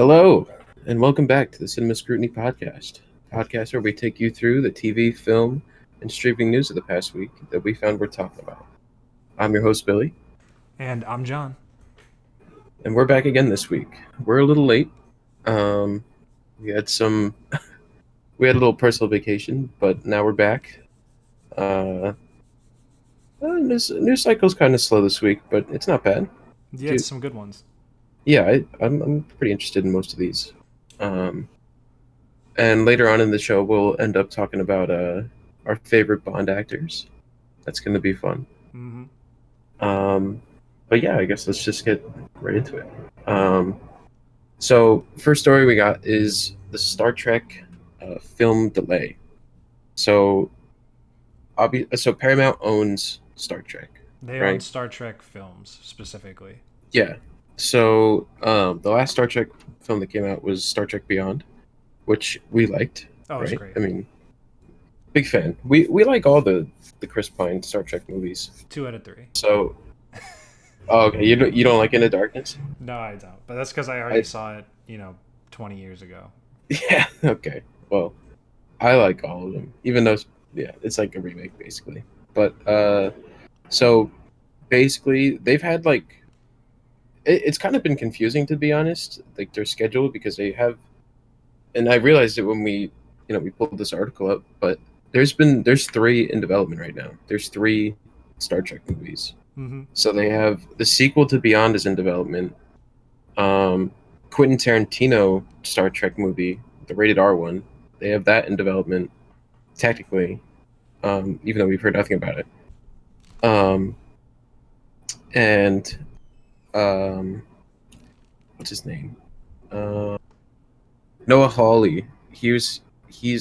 Hello, and welcome back to the Cinema Scrutiny podcast where we take you through the TV, film, and streaming news of the past week that we found worth talking about. I'm your host, Billy, And I'm John. and we're back again this week. We're a little late. Um, we had some, we had a little personal vacation, but now we're back. News cycle's kind of slow this week, but it's not bad. Yeah, it's Dude, some good ones. yeah, I'm pretty interested in most of these. Um, and later on in the show, we'll end up talking about our favorite Bond actors. That's going to be fun. Mm-hmm. Um, but yeah, I guess let's just get right into it. So first story we got is the Star Trek film delay. So so Paramount owns Star Trek, They own right? Star Trek films specifically. Yeah. So the last Star Trek film that came out was Star Trek Beyond, which we liked, Oh, it's right? great. I mean, big fan. We like all the Chris Pine Star Trek movies. 2 out of 3. So oh, okay, you don't like Into Darkness? No, I don't. But that's because I already I saw it, 20 years ago. Yeah, okay. Well, I like all of them, even though yeah, it's like a remake basically. But so basically they've had like it's kind of been confusing to be honest, like their schedule because they have, and I realized it when we pulled this article up, but there's three in development right now. There's three Star Trek movies. Mm-hmm. So they have the sequel to Beyond is in development. Um, Quentin Tarantino Star Trek movie, the rated R one, they have that in development technically, even though we've heard nothing about it. Um, and um, what's his name? Uh, Noah Hawley. He's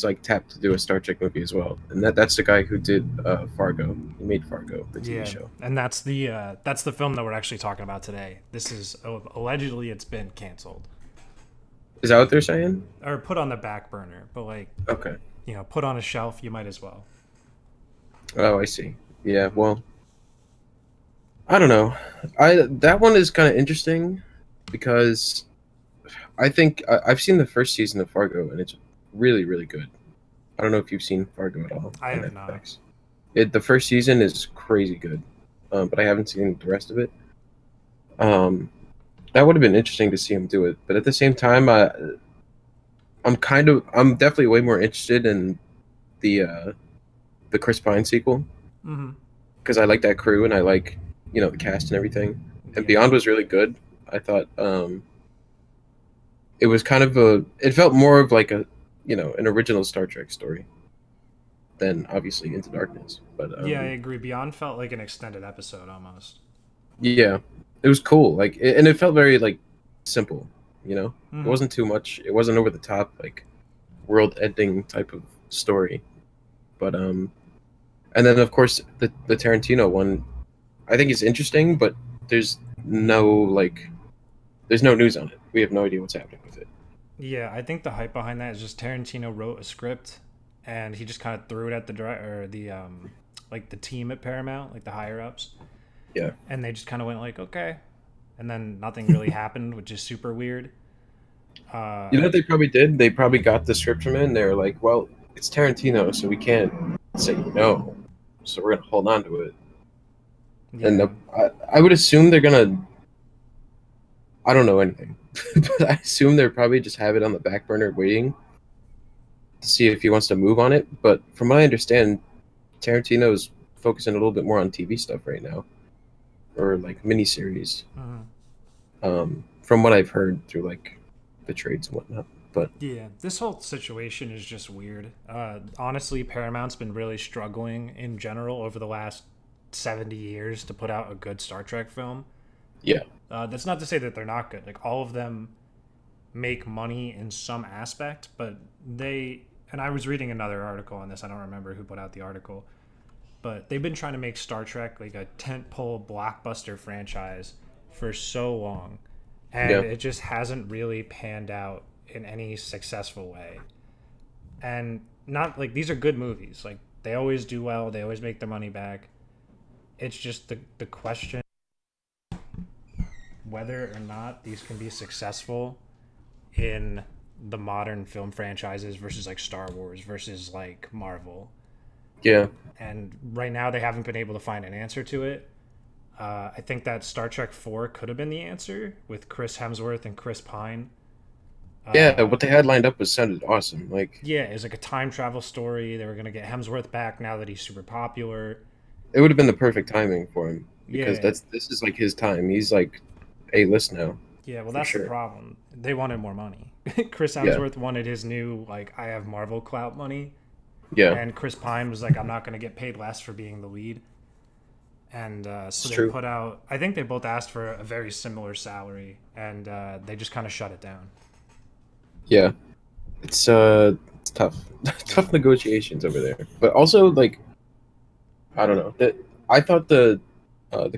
like tapped to do a Star Trek movie as well, and that's the guy who did Fargo. He made Fargo, the TV Yeah, show. and that's the film that we're actually talking about today. This is allegedly it's been canceled Is that what they're saying? or put on the back burner, but Okay. put on a shelf. You might as well. Oh, I see. Yeah. Well, I don't know. I That one is kind of interesting because I think I've seen the first season of Fargo and it's really really good. I don't know if you've seen Fargo at all I on have not. Netflix. The first season is crazy good, but I haven't seen the rest of it. Um, that would have been interesting to see him do it, but at the same time, I'm definitely way more interested in the uh, the Chris Pine sequel Mm-hmm. because I like that crew and I like the cast and everything. And Yeah. Beyond was really good. I thought it was kind of it felt more of like a an original Star Trek story than obviously Into Darkness. But Yeah, I agree. Beyond felt like an extended episode almost. yeah, it was cool. And it felt very like simple. It Mm-hmm. wasn't too much. It wasn't over the top like world-ending type of story. But and then of course the Tarantino one, I think is interesting, but there's no like there's no news on it. We have no idea what's happening with it. Yeah, I think the hype behind that is just Tarantino wrote a script and he just kind of threw it at the or the like the team at Paramount, like the higher ups, Yeah. and they just kind of went like, okay, and then nothing really happened, which is super weird. You know Uh, what they probably did? They probably got the script from it and they were like, well, it's Tarantino, so we can't say no. So we're gonna hold on to it. And yeah, I would assume they're gonna. I don't know anything, but I assume they're probably just have it on the back burner waiting to see if he wants to move on it. But from what I understand, Tarantino's focusing a little bit more on TV stuff right now, or like miniseries. mhm. From what I've heard through like the trades and whatnot. But Yeah. This whole situation is just weird. Honestly, Paramount's been really struggling in general over the last 70 years to put out a good Star Trek film. yeah, That's not to say that they're not good. Like all of them make money in some aspect, but they and I was reading another article on this. I don't remember who put out the article, but they've been trying to make Star Trek like a tentpole blockbuster franchise for so long, and yeah, it just hasn't really panned out in any successful way. And not like these are good movies. Like they always do well. They always make their money back. It's just the question whether or not these can be successful in the modern film franchises versus like Star Wars versus like Marvel. Yeah. And right now they haven't been able to find an answer to it. I think that Star Trek 4 could have been the answer with Chris Hemsworth and Chris Pine. Yeah, what they had lined up was sounded awesome. Like Yeah, it was like a time travel story. They were going to get Hemsworth back now that he's super popular. it would have been the perfect timing for him because Yeah, this is like his time. He's like A-list now yeah, well, for that's the sure. problem. They wanted more money. Chris Yeah. Hemsworth wanted his new, like, I have Marvel clout money. Yeah. And Chris Pine was like, I'm not going to get paid less for being the lead. And so It's they true. put out, I think they both asked for a very similar salary. And they just kind of shut it down. Yeah. It's tough. Yeah. Tough negotiations over there. But also like I don't know. I thought the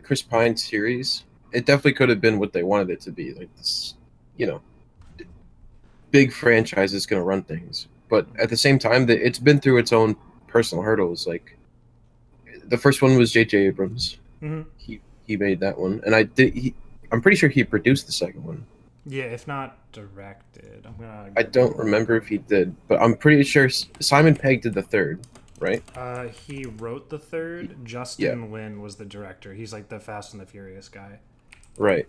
Chris Pine series, it definitely could have been what they wanted it to be. Like this, you know, big franchise is going to run things. But at the same time, it's been through its own personal hurdles. Like the first one was J.J. Abrams. Hmm. He made that one, and I'm pretty sure he produced the second one. Yeah, if not directed. I'm going I to don't Google. remember if he did, but I'm pretty sure Simon Pegg did the third, right? He wrote the He- third. yeah, Justin Lin was the director. He's like the Fast and the Furious guy. right.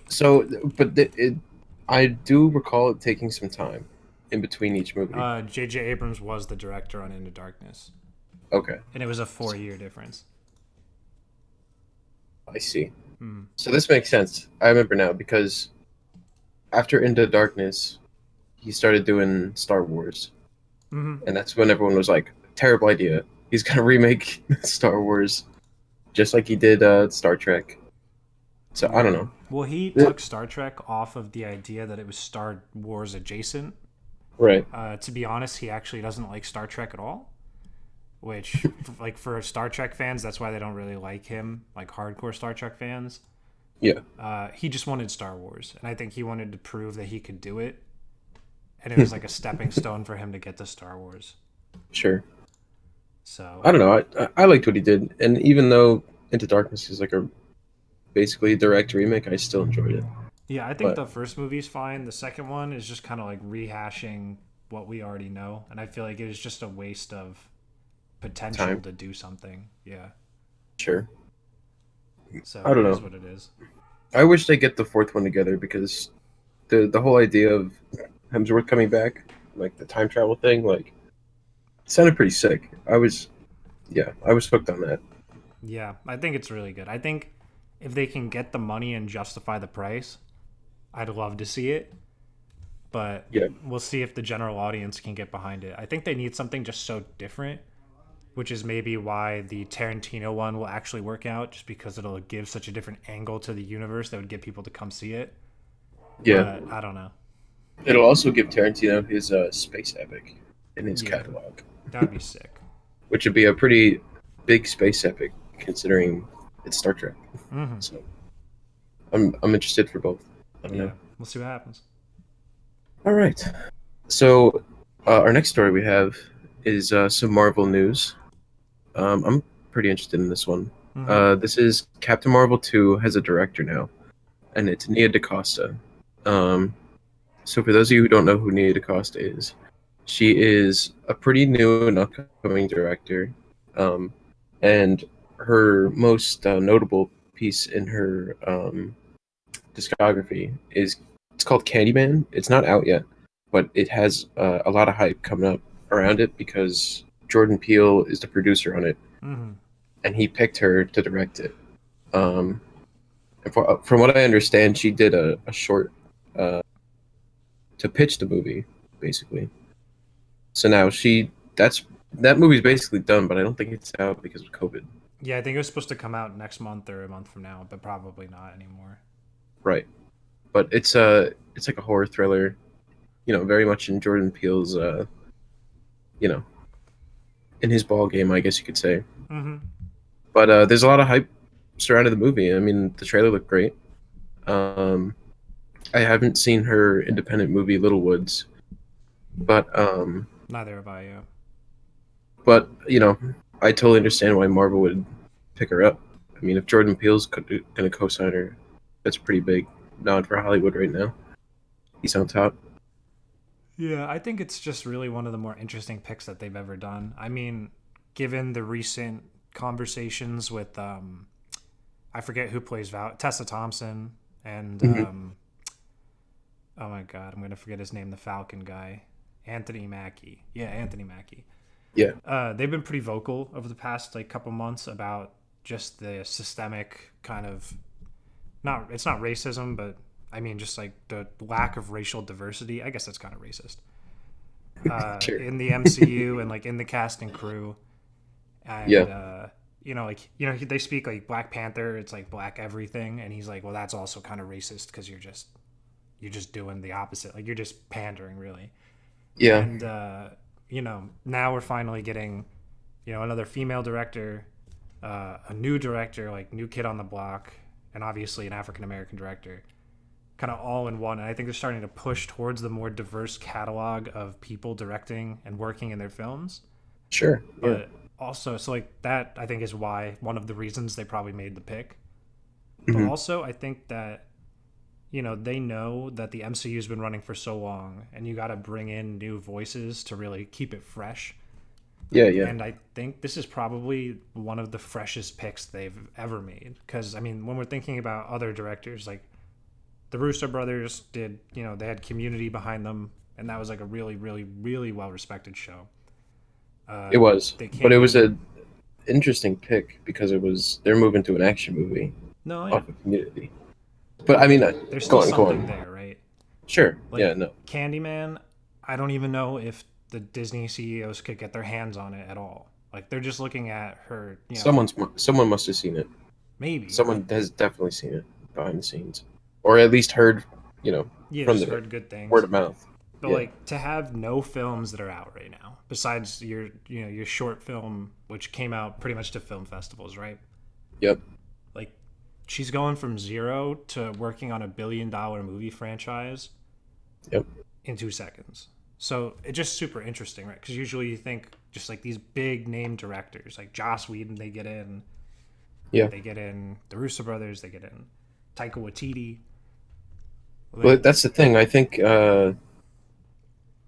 So, but I do recall it taking some time in between each movie. J.J. Abrams was the director on Into Darkness, Okay, and it was a 4 year difference. I see. Hmm. So this makes sense. I remember now because after Into Darkness, he started doing Star Wars, Hmm. and that's when everyone was like, "Terrible idea. He's gonna remake Star Wars just like he did Star Trek." So I don't Yeah. know. Well, he It- took Star Trek off of the idea that it was Star Wars adjacent. right. To be honest, he actually doesn't like Star Trek at all. Which, like, for Star Trek fans, that's why they don't really like him, like hardcore Star Trek fans. Yeah. He just wanted Star Wars, and I think he wanted to prove that he could do it, and it was like a stepping stone for him to get to Star Wars. Sure. So I don't know. I liked what he did, and even though Into Darkness is like a basically a direct remake, I still enjoyed it. yeah, I think But the first movie's fine. The second one is just kind of like rehashing what we already know, and I feel like it was just a waste of potential time, to do something. Yeah. sure. So I don't it is know. what it is. I wish they get the fourth one together because the whole idea of Hemsworth coming back, like the time travel thing, like it sounded pretty sick. I was hooked on that. Yeah, I think it's really good. I think if they can get the money and justify the price, I'd love to see it. But Yeah, we'll see if the general audience can get behind it. I think they need something just so different, which is maybe why the Tarantino one will actually work out, just because it'll give such a different angle to the universe that would get people to come see it. yeah. But I don't know. It'll also give Tarantino his space epic in his Yeah, catalog, that would be sick. which would be a pretty big space epic considering it's Star Trek. Hmm. So I'm interested for both. I don't know. Yeah, we'll see what happens. All right. So our next story we have is some Marvel news. I'm pretty interested in this one. Hmm. This is Captain Marvel 2 has a director now, and it's Nia DaCosta. Um, so for those of you who don't know who Nia DaCosta is, she is a pretty new and upcoming director, um, and her most notable piece in her discography is it's called Candyman. It's not out yet, but it has a lot of hype coming up around it because Jordan Peele is the producer on it, Hmm. and he picked her to direct it. Um, and from what I understand, she did a short uh, to pitch the movie, basically. So now that movie's basically done, but I don't think it's out because of COVID. Yeah, I think it was supposed to come out next month or a month from now, but probably not anymore. Right. But it's like a horror thriller, very much in Jordan Peele's you know, in his ball game, I guess you could say. Hmm. But there's a lot of hype surrounding the movie. I mean, the trailer looked great. Um, I haven't seen her independent movie Little Woods, but Neither have I. Yeah. I totally understand why Marvel would pick her up. I mean, if Jordan Peele's going to co-sign her, that's a pretty big nod for Hollywood right now. He's on top. Yeah, I think it's just really one of the more interesting picks that they've ever done. I mean, given the recent conversations with I forget who plays Val Tessa Thompson and Hmm. oh my god, I'm gonna forget his name, the Falcon guy, Anthony Mackie. Yeah, Anthony Mackie. Yeah, They've been pretty vocal over the past like couple months about just the systemic kind of not it's not racism, but I mean just like the lack of racial diversity. I guess that's kind of racist sure. in the MCU and like in the cast and crew, Yeah, and they speak like Black Panther. It's like black everything, and he's like, well, that's also kind of racist because you're just doing the opposite. Like you're just pandering, really. yeah, And now we're finally getting another female director, a new director, like new kid on the block, and obviously an African American director, kind of all in one. And I think they're starting to push towards the more diverse catalog of people directing and working in their films. sure. Yeah. But also, so like that, I think is why one of the reasons they probably made the pick. But Hmm. also, I think that they know that the MCU's been running for so long, and you got to bring in new voices to really keep it fresh. Yeah, yeah. And I think this is probably one of the freshest picks they've ever made. Because I mean, when we're thinking about other directors, like the Russo brothers did, they had Community behind them, and that was like a really, really, really well respected show. It was, They but it came was a in. interesting pick because they're moving to an action movie No, yeah, off of Community. But but I mean, like there's go still on, go something on. there, right? Sure. Like Yeah, no. Candyman, I don't even know if the Disney CEOs could get their hands on it at all. Like they're just looking at her, Someone must have seen it. maybe like Someone has definitely seen it behind the scenes, or at least heard, you know, yeah, from just the heard good word things. of mouth. But Yeah. like to have no films that are out right now besides your short film which came out pretty much to film festivals, right? Yep. Like she's going from zero to working on $1 billion movie franchise Yep. in 2 seconds. So it's just super interesting, right? Because usually you think just like these big name directors like Joss Whedon, Yeah. they get in the Russo brothers, they get in Taika Waititi. But Like that's the thing. I think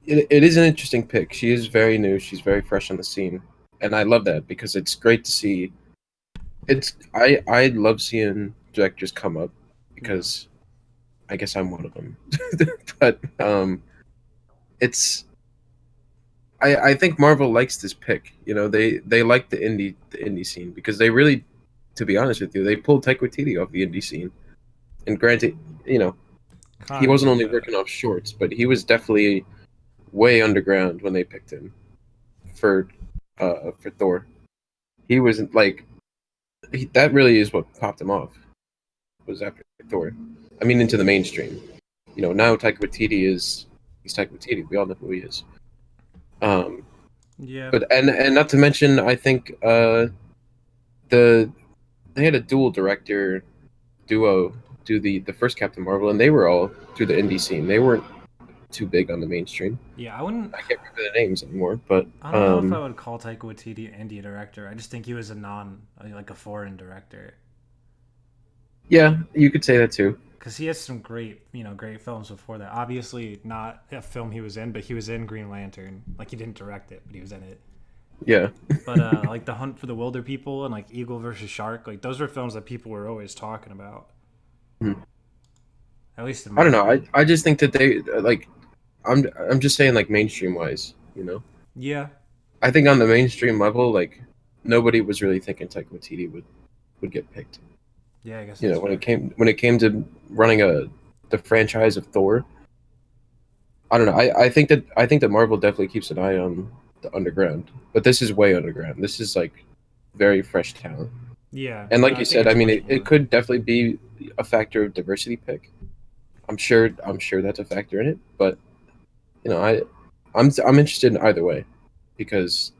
it is an interesting pick. She is very new. She's very fresh on the scene, and I love that because it's great to see. I love seeing directors come up yeah, because I guess I'm one of them. But it's I think Marvel likes this pick. They like the indie scene because they really, to be honest with you, they pulled Taika Waititi off the indie scene. And granted, you know he kind wasn't of. only working off shorts, but he was definitely way underground when they picked him for for Thor. He was like that really is what popped him off was after Thor. I mean, into the mainstream. Now Taika Waititi he's Taika Waititi. We all know who he is. Um, Yeah, but and not to mention, I think the they had a dual director duo do the first Captain Marvel, and they were all through the indie scene. They weren't too big on the mainstream. yeah. I wouldn't. I can't remember the names anymore, but I don't know if I would call Taika Waititi an indie director. I just think he was like a foreign director. yeah, you could say that too. Because he has some great films before that. Obviously, not a film he was in, but he was in Green Lantern. Like he didn't direct it, but he was in it. Yeah. But like The Hunt for the Wilder People and like Eagle versus Shark, like those were films that people were always talking about. At least in I my don't know. I, opinion. I just think that they like I'm just saying like mainstream wise. Yeah, I think on the mainstream level, like nobody was really thinking Taika Waititi would get picked. yeah. I guess that's When it fair. came to running the franchise of Thor, I don't know. I think that Marvel definitely keeps an eye on the underground, but this is way underground. This is like very fresh talent. Yeah, And no, like I you think said, it's I mean, much it more. could definitely be a factor of diversity pick. I'm sure that's a factor in it, but you know, I'm interested in either way because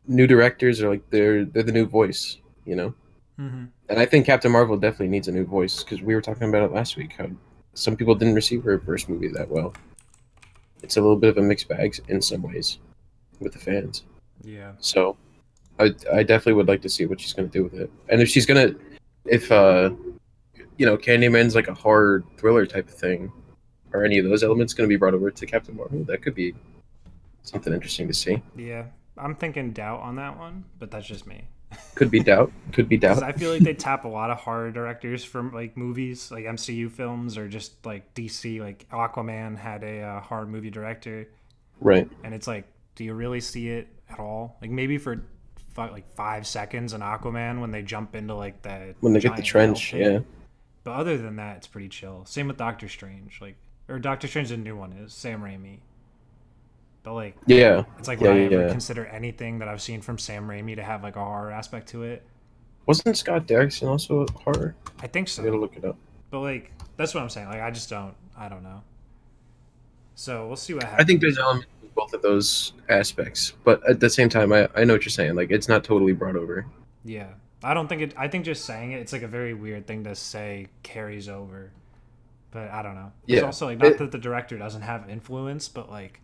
new directors are like they're the new voice, you know. Hmm. And I think Captain Marvel definitely needs a new voice because we were talking about it last week. How some people didn't receive her first movie that well. It's a little bit of a mixed bag in some ways with the fans. Yeah, So I definitely would like to see what she's gonna do with it. And if Candyman's like a horror thriller type of thing, are any of those elements going to be brought over to Captain Marvel? That could be something interesting to see. Yeah, I'm thinking doubt on that one, but that's just me. Could be doubt. Could be Because doubt. I feel like they tap a lot of horror directors from like movies, like MCU films, or just like DC. Like Aquaman had a horror movie director, Right. and it's like, do you really see it at all? Like maybe for like 5 seconds in Aquaman when they jump into like the When they get the giant hell trench, pit. yeah. But other than that, it's pretty chill. Same with Doctor Strange, like or Doctor Strange, the new one is Sam Raimi. But like, Yeah. it's like, would Yeah, I ever yeah. consider anything that I've seen from Sam Raimi to have like a horror aspect to it? Wasn't Scott Derrickson also a horror? I think I gotta so. look it up. But like, that's what I'm saying. Like, I just don't. I don't know. So we'll see what I think there's happens. elements of both of those aspects, but at the same time, I know what you're saying. Like, it's not totally brought over. Yeah, I don't think it. I think just saying it, it's like a very weird thing to say carries over. But I don't know. There's Yeah. also like not It, that the director doesn't have influence, but like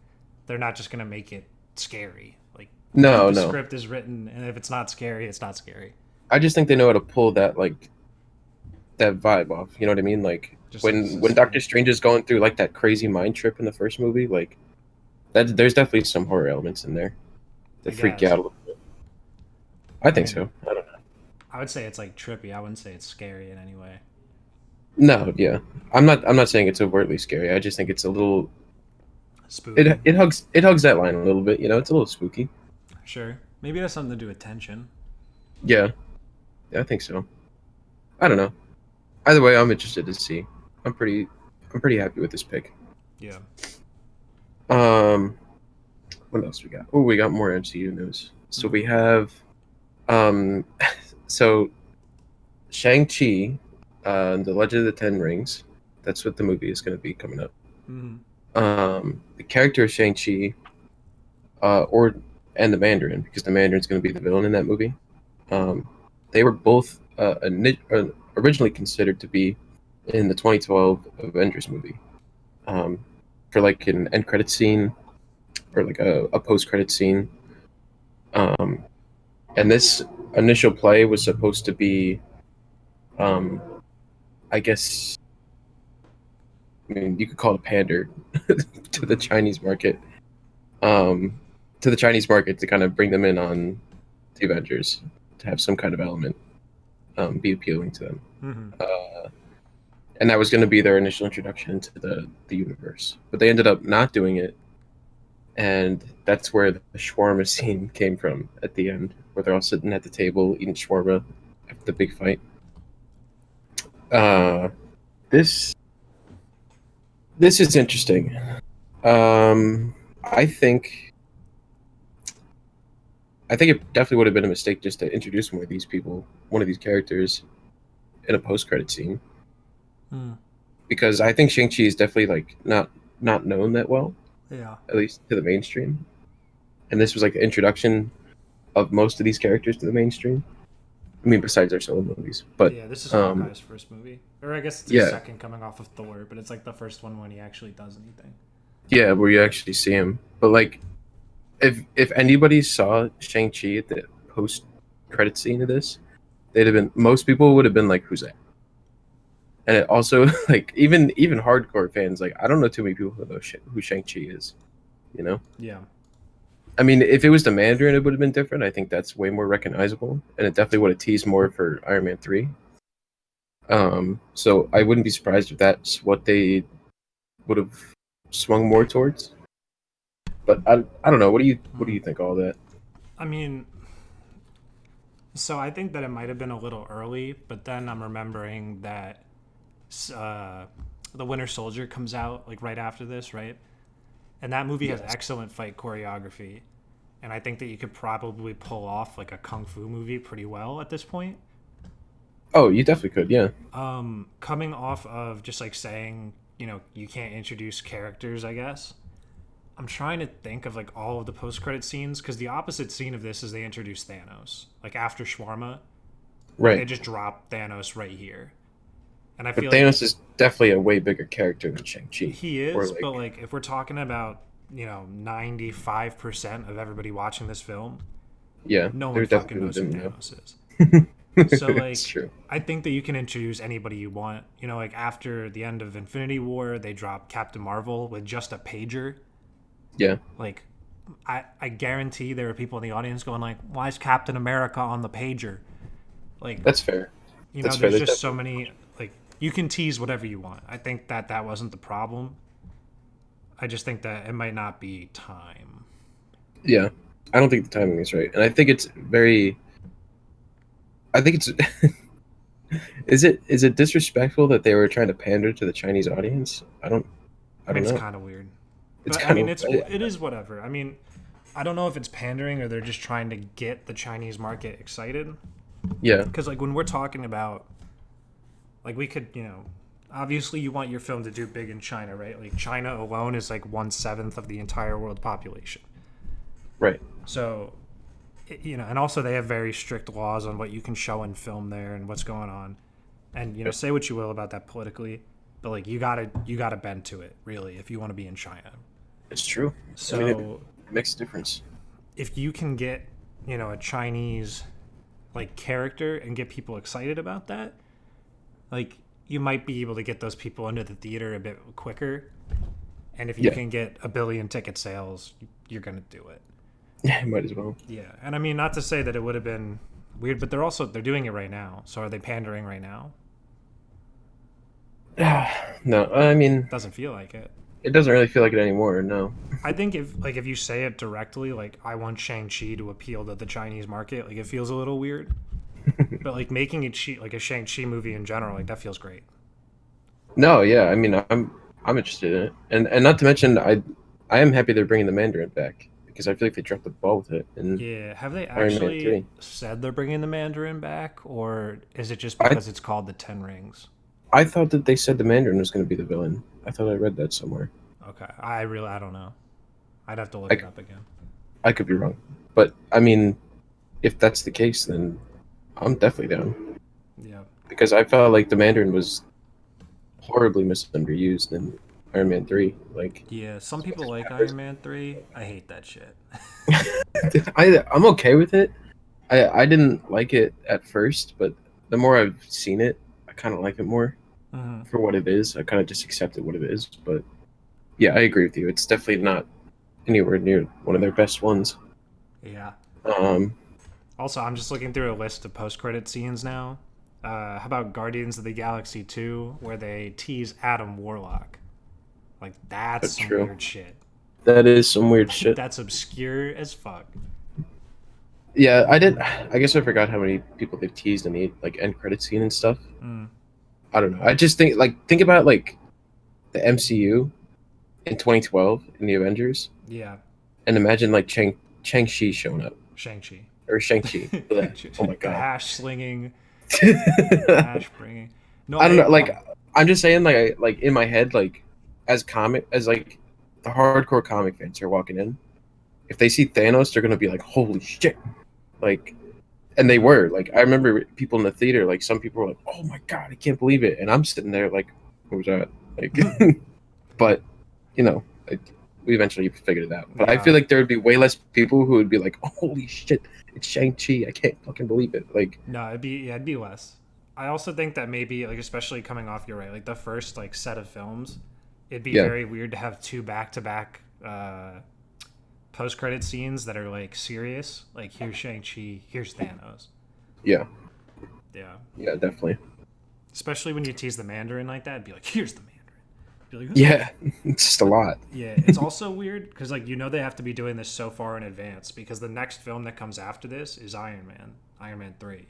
they're not just gonna make it scary. Like no, the no. script is written, and if it's not scary, it's not scary. I just think they know how to pull that vibe off. You know what I mean? Like Just like when Doctor suspense. Strange is going through like that crazy mind trip in the first movie, like that there's definitely some horror elements in there I that freak you guess. out a little bit. I I think mean, so. I don't know. I would say it's like trippy. I wouldn't say it's scary in any way. No, yeah. I'm not saying it's overtly scary. I just think it's a little Spooky. it hugs that line a little bit, you know, it's a little spooky. Sure. Maybe it has something to do with tension. Yeah. Yeah, I think so. I don't know. Either way, I'm interested to see. I'm pretty I'm pretty happy with this pick. Yeah. Um what else we got? Oh, we got more MCU news. So we Mm-hmm. have um so Shang-Chi, The Legend of the Ten Rings. That's what the movie is going to be coming up. Mm-hmm. The character of Shang-Chi, or and the Mandarin, because the Mandarin's going to be the villain in that movie. Um, they were both originally considered to be in the 2012 Avengers movie, um, for like an end credit scene or like a post credit scene. Um, and this initial play was supposed to be, um, I guess, I mean, you could call it a pander to the Mm-hmm. Chinese market, um, to kind of bring them in on the Avengers, to have some kind of element, be appealing to them. Mm-hmm. Uh, and that was going to be their initial introduction into the universe. But they ended up not doing it, and that's where the shawarma scene came from at the end, where they're all sitting at the table eating shawarma after the big fight. Uh, this this is interesting. I think it definitely would have been a mistake just to introduce one of these people, one of these characters, in a post-credit scene, Mm. because I think Shang Chi is definitely like not known that well, Yeah. at least to the mainstream. And this was like the introduction of most of these characters to the mainstream. I mean, besides their solo movies, but Yeah, this is Hawkeye's first movie. Or I guess it's his yeah, second coming off of Thor, but it's like the first one when he actually does anything. yeah, where you actually see him. But like, if anybody saw Shang Chi at the post-credit scene of this, they'd have been most people would have been like, "Who's that?" And it also like even hardcore fans like I don't know too many people who know who Shang Chi is. You know, Yeah. I mean, if it was the Mandarin, it would have been different. I think that's way more recognizable, and it definitely would have teased more for Iron Man 3. So I wouldn't be surprised if that's what they would have swung more towards. But I don't know. What do you Mm. think of all that? I mean, so I think that it might have been a little early, but then I'm remembering that uh, the Winter Soldier comes out like right after this, right? And that movie has Yes. excellent fight choreography, and I think that you could probably pull off like a kung fu movie pretty well at this point. Oh, you definitely could. Yeah. Coming off of just like saying, you can't introduce characters, I guess. I'm trying to think of like all of the post credit scenes because the opposite scene of this is they introduce Thanos. Like after Shawarma, like they Right. just drop Thanos right here. And I But feel like Thanos is definitely a way bigger character than Shang Chi. he Or is, but like, like if we're talking about, 95% of everybody watching this film, yeah, no one there fucking definitely would knows have who been. Thanos is. So It's like, true. I think that you can introduce anybody you want. You know, like after the end of Infinity War, they dropped Captain Marvel with just a pager. Yeah, Like, I guarantee there are people in the audience going like, "Why is Captain America on the pager?" Like, that's fair. you know, That's fair. there's There's just so definitely many. Like, you can tease whatever you want. I think that that wasn't the problem. I just think that it might not be time. yeah. I don't think the timing is right, and I think it's very. I think it's. Is it disrespectful that they were trying to pander to the Chinese audience? I I mean, don't it's know. kind of weird, It's but I kind mean, of it is whatever. I mean, I don't know if it's pandering or they're just trying to get the Chinese market excited. yeah, Because like when we're talking about, like we could, you know, obviously you want your film to do big in China, right? Like China alone is like 1/7 of the entire world population. right. So, you know, and also they have very strict laws on what you can show and film there and what's going on. And you know, Right. say what you will about that politically, but like you gotta bend to it really if you want to be in China. It's true. I mean, it So makes a difference. if you can get, you know, a Chinese like character and get people excited about that, like you might be able to get those people into the theater a bit quicker. And if you Yeah, can get a billion ticket sales, you're gonna do it. yeah, might as well. Yeah, and I mean, not to say that it would have been weird, but they're doing it right now. So are they pandering right now? No, I mean, Doesn't feel like it. it doesn't really feel like it anymore. No. I think if you say it directly, like I want Shang-Chi to appeal to the Chinese market, like it feels a little weird. But like making it cheap, like a Shang-Chi movie in general, like that feels great. No, yeah. I mean, I'm interested in it, and not to mention, I am happy they're bringing the Mandarin back because I feel like they dropped the ball with it in Yeah, have they Iron Man actually 3. said they're bringing the Mandarin back, or is it just I because it's called the Ten Rings? I thought that they said the Mandarin was going to be the villain. I thought I read that somewhere. Okay, I don't know. I'd have to look I, it up again. I could be wrong, but I mean, if that's the case, then I'm definitely down Yeah, because I felt like the Mandarin was horribly misunderused in Iron Man 3. Like, yeah. Some people his like powers. Iron Man 3. I hate that shit. I'm okay with it. I didn't like it at first, but the more I've seen it, I kind of like it more Hmm. for what it is. I kind of just accept it what it is. But yeah, I agree with you. It's definitely not anywhere near one of their best ones. Yeah. Um, Also, I'm just looking through a list of post-credit scenes now. How about Guardians of the Galaxy 2, where they tease Adam Warlock? Like, that's that's some true. weird shit. That is some weird shit. That's obscure as fuck. Yeah, I did. I guess I forgot how many people they've teased in the like end credit scene and stuff. Mm, I don't know. I just think about like the MCU in 2012 in the Avengers, yeah, and imagine like Chang-Chi showing up Shang-Chi. or Shang-Chi. Bleh. Oh my The god. hash slinging, I hash bringing. No, I don't know. Like agree. I'm just saying, like in my head, like as like the hardcore comic fans are walking in, if they see Thanos, they're gonna be like, "Holy shit!" Like, and they Mm, were like, I remember people in the theater, like some people were like, "Oh my god, I can't believe it," and I'm sitting there like, "What was that?" Like, but you know, like, we eventually figured it out. But I feel yeah. like there would be way less people who would be like, "Holy shit, it's Shang Chi! I can't fucking believe it!" Like, No, it'd be less. I also think that maybe like especially coming off, you're right. Like the first like set of films, it'd be yeah, very weird to have two back to back post credit scenes that are like serious. Like here's Shang Chi, here's Thanos. yeah, Yeah, yeah, definitely. especially when you tease the Mandarin like that, it'd be like here's the Mandarin. Be like, huh? Yeah, it's just a But lot. yeah, it's also weird because like you know they have to be doing this so far in advance because the next film that comes after this is Iron Man 3.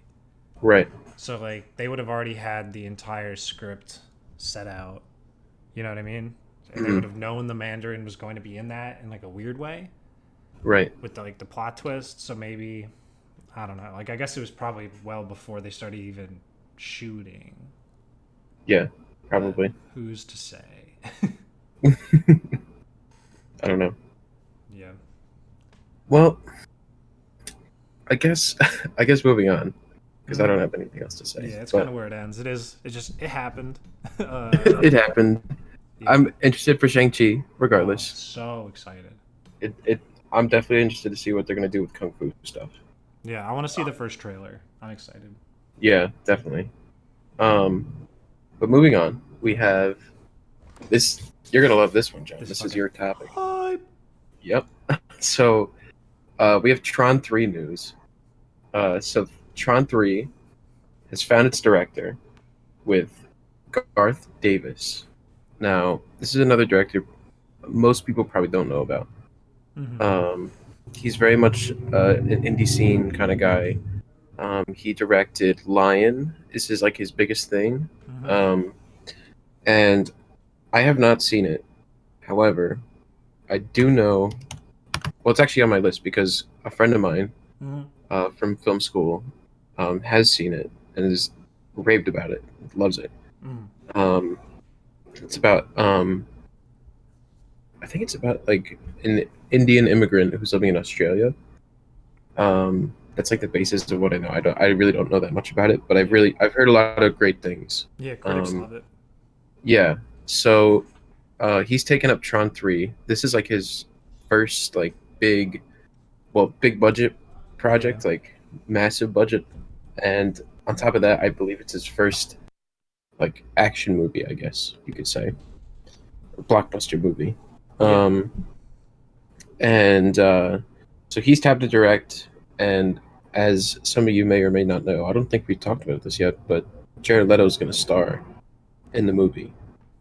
Right. So like they would have already had the entire script set out. You know what I mean? And they would Mhm. have known the Mandarin was going to be in that in like a weird way Right. with the plot twist. So maybe I don't know. Like I guess it was probably well before they started even shooting. Yeah. But Probably. who's to say? I don't know. Yeah. Well, I guess I guess moving on because I Hmm. don't have anything else to say. Yeah, it's kind But of where it ends. It is. It just it happened. it happened. Yeah. I'm interested for Shang-Chi Oh, regardless. so excited. It I'm definitely interested to see what they're gonna do with kung fu stuff. Yeah, I want to see the first trailer. I'm excited. Yeah, definitely. Um, but moving on, we have this. You're gonna love this one, John. This This is fucking your topic. hype. Yep. So we have Tron 3 news. So Tron 3 has found its director with Garth Davis. Now, this is another director most people probably don't know about. Mm-hmm. Um, he's very much an indie scene kind of guy. He directed Lion. This is like his biggest thing. Mm-hmm. Um, and I have not seen it. However, I do know. Well, it's actually on my list because a friend of mine Mm-hmm. from film school has seen it and is raved about it. Loves it. Mm-hmm. Um, it's about I think it's about like an Indian immigrant who's living in Australia. That's like the basis of what I know. I really don't know that much about it, but Yeah. I've heard a lot of great things. Yeah. Critics Um, love it. yeah. So he's taken up Tron 3. This is like his first like big, well, big budget Yeah. project, like massive budget, and on top of that, I believe it's his first like action movie, I guess you could say, blockbuster movie. Yeah. Um, and so he's tapped to direct, and as some of you may or may not know, I don't think we talked about this yet, but Jared Leto's going to star in the movie.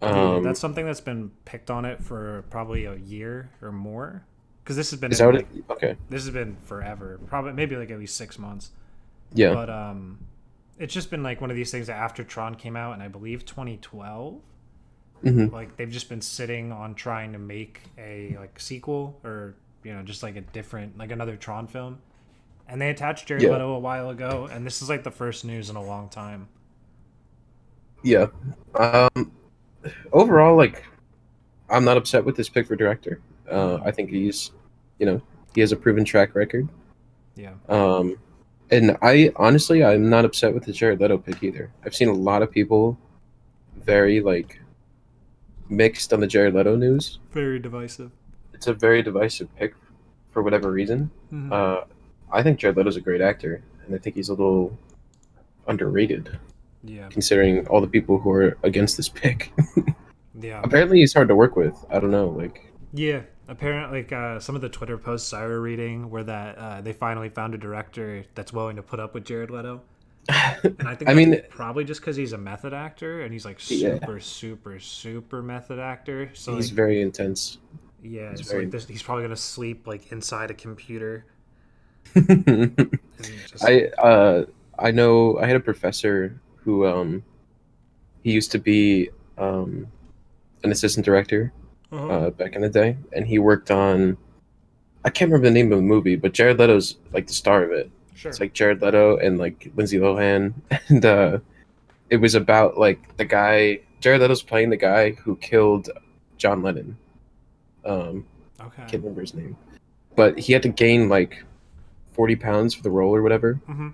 Yeah. Um, That's something that's been picked on it for probably a year or more. Because this has been is that in what it? like Okay, this has been forever. Probably maybe like at least 6 months. yeah. But it's just been like one of these things that after Tron came out, and I believe 2012, Hmm. like they've just been sitting on trying to make a like sequel or just like a different like another Tron film, and they attached Jared Yeah, Leto a while ago, and this is like the first news in a long time. yeah. Um, Overall, like, I'm not upset with this pick for director. Mm-hmm. I think he's, you know, he has a proven track record. Yeah, Um, and I honestly, I'm not upset with the Jared Leto pick either. I've seen a lot of people very like mixed on the Jared Leto news. very divisive. It's a very divisive pick for whatever reason. Mm-hmm. Uh, I think Jared Leto's a great actor, and I think he's a little underrated Yeah, considering all the people who are against this pick. yeah, Apparently, he's hard to work with. I don't know, like, yeah. Apparently, like some of the Twitter posts I were reading were that they finally found a director that's willing to put up with Jared Leto. And I think I that's mean, probably just because he's a method actor and he's like yeah, super, super, super method actor. So he's like, very intense. yeah, He's it's like very. this. He's probably gonna sleep like inside a computer and just I I know I had a professor who he used to be an assistant director uh-huh. back in the day, and he worked on I can't remember the name of the movie, but Jared Leto's like the star of it. It's Sure. like Jared Leto and like Lindsay Lohan, and it was about like the guy Jared Leto's playing the guy who killed John Lennon. I Okay. can't remember his name, but he had to gain like 40 pounds for the role or whatever, Mm-hmm.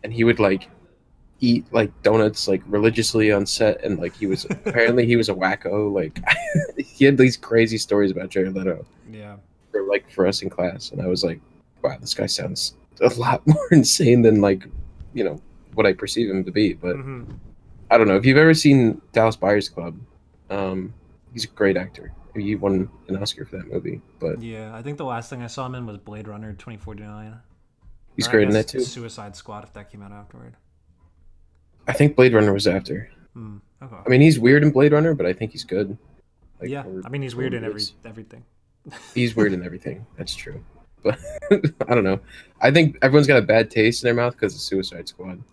and he would like eat like donuts like religiously on set, and like he was apparently he was a wacko. Like he had these crazy stories about Jared Leto Yeah. for us in class, and I was like, wow, this guy sounds a lot more insane than like you know what I perceive him to be. But Mm-hmm. I don't know if you've ever seen Dallas Buyers Club. Um, he's a great actor. He won an Oscar for that movie, but Yeah. I think the last thing I saw him in was Blade Runner 2049, he's or I great in that guess too. Suicide Squad if that came out afterward. I think Blade Runner was after. Hmm. Okay. I mean, he's weird in Blade Runner, but I think he's good. Like Yeah. I mean, he's for weird what in it is. everything. He's weird in everything. That's true. But I don't know. I think everyone's got a bad taste in their mouth because of Suicide Squad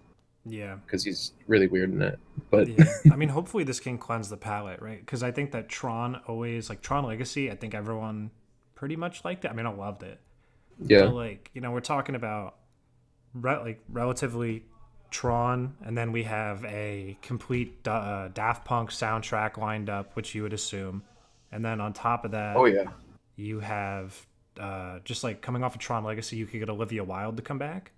Yeah. because he's really weird in that. But Yeah, I mean, hopefully this can cleanse the palate, right? Because I think that Tron always like Tron Legacy. I think everyone pretty much liked it. I mean, I loved it, but yeah, like we're talking about relatively Tron, and then we have a complete Daft Punk soundtrack lined up, which you would assume, and then on top of oh that, yeah, you have just like coming off of Tron Legacy, you could get Olivia Wilde to come back,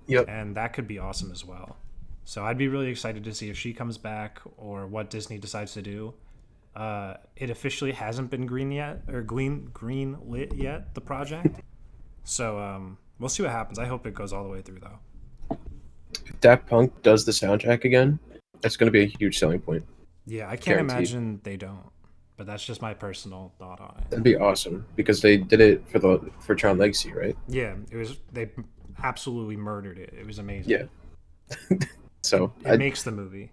yep, and that could be awesome as well. So I'd be really excited to see if she comes back or what Disney decides to do. It officially hasn't been green lit yet, the project. So we'll see what happens. I hope it goes all the way through though. If Daft Punk does the soundtrack again, that's going to be a huge selling point, Yeah, I can't guaranteed. imagine they don't. But that's just my personal thought on it. That'd be awesome because they did it for Tron Legacy, right? Yeah, it was they absolutely murdered it. It was amazing. Yeah. So It makes the movie.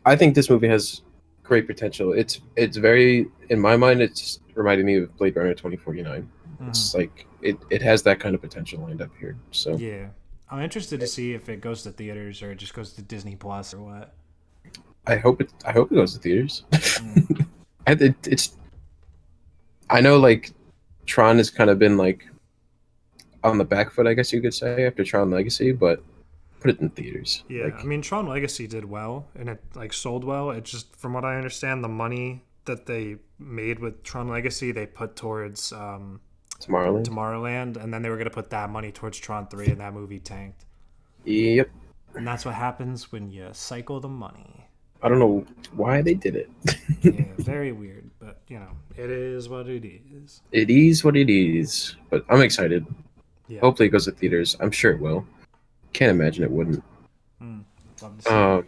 I think this movie has great potential. It's very in my mind. It's reminding me of Blade Runner 2049. Hmm. It's like it has that kind of potential lined up here. So Yeah, I'm interested to see if it goes to theaters or it just goes to Disney Plus or what. I hope it goes to theaters. Mm. It's I know like Tron has kind of been like on the back foot, I guess you could say, after Tron Legacy, but put it in theaters. Yeah, I Like mean Tron Legacy did well and it like sold well. It just from what I understand, the money that they made with Tron Legacy they put towards Tomorrowland. Tomorrowland, and then they were gonna put that money towards Tron 3, and that movie tanked. Yep. And that's what happens when you cycle the money. I don't know why they did it. Yeah, very weird, but it is what it is. It is what it is. But I'm excited. Yeah, Hopefully it goes to theaters. I'm sure it will. Can't imagine it wouldn't. mm, love to see it. Um,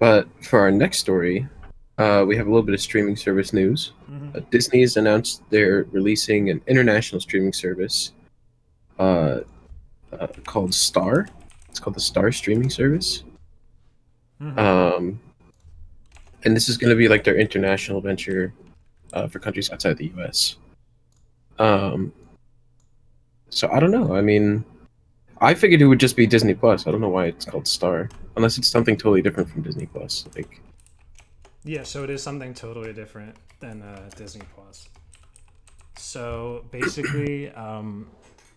but for our next story, we have a little bit of streaming service news. Hmm. Disney's announced they're releasing an international streaming service uh, called Star. It's called the Star streaming service. Hmm. Um, and this is going to be like their international venture for countries outside the U.S. Um, so I don't know. I mean, I figured it would just be Disney Plus. I don't know why it's called Star, unless it's something totally different from Disney Plus. Like, Yeah, so it is something totally different than Disney Plus. So basically,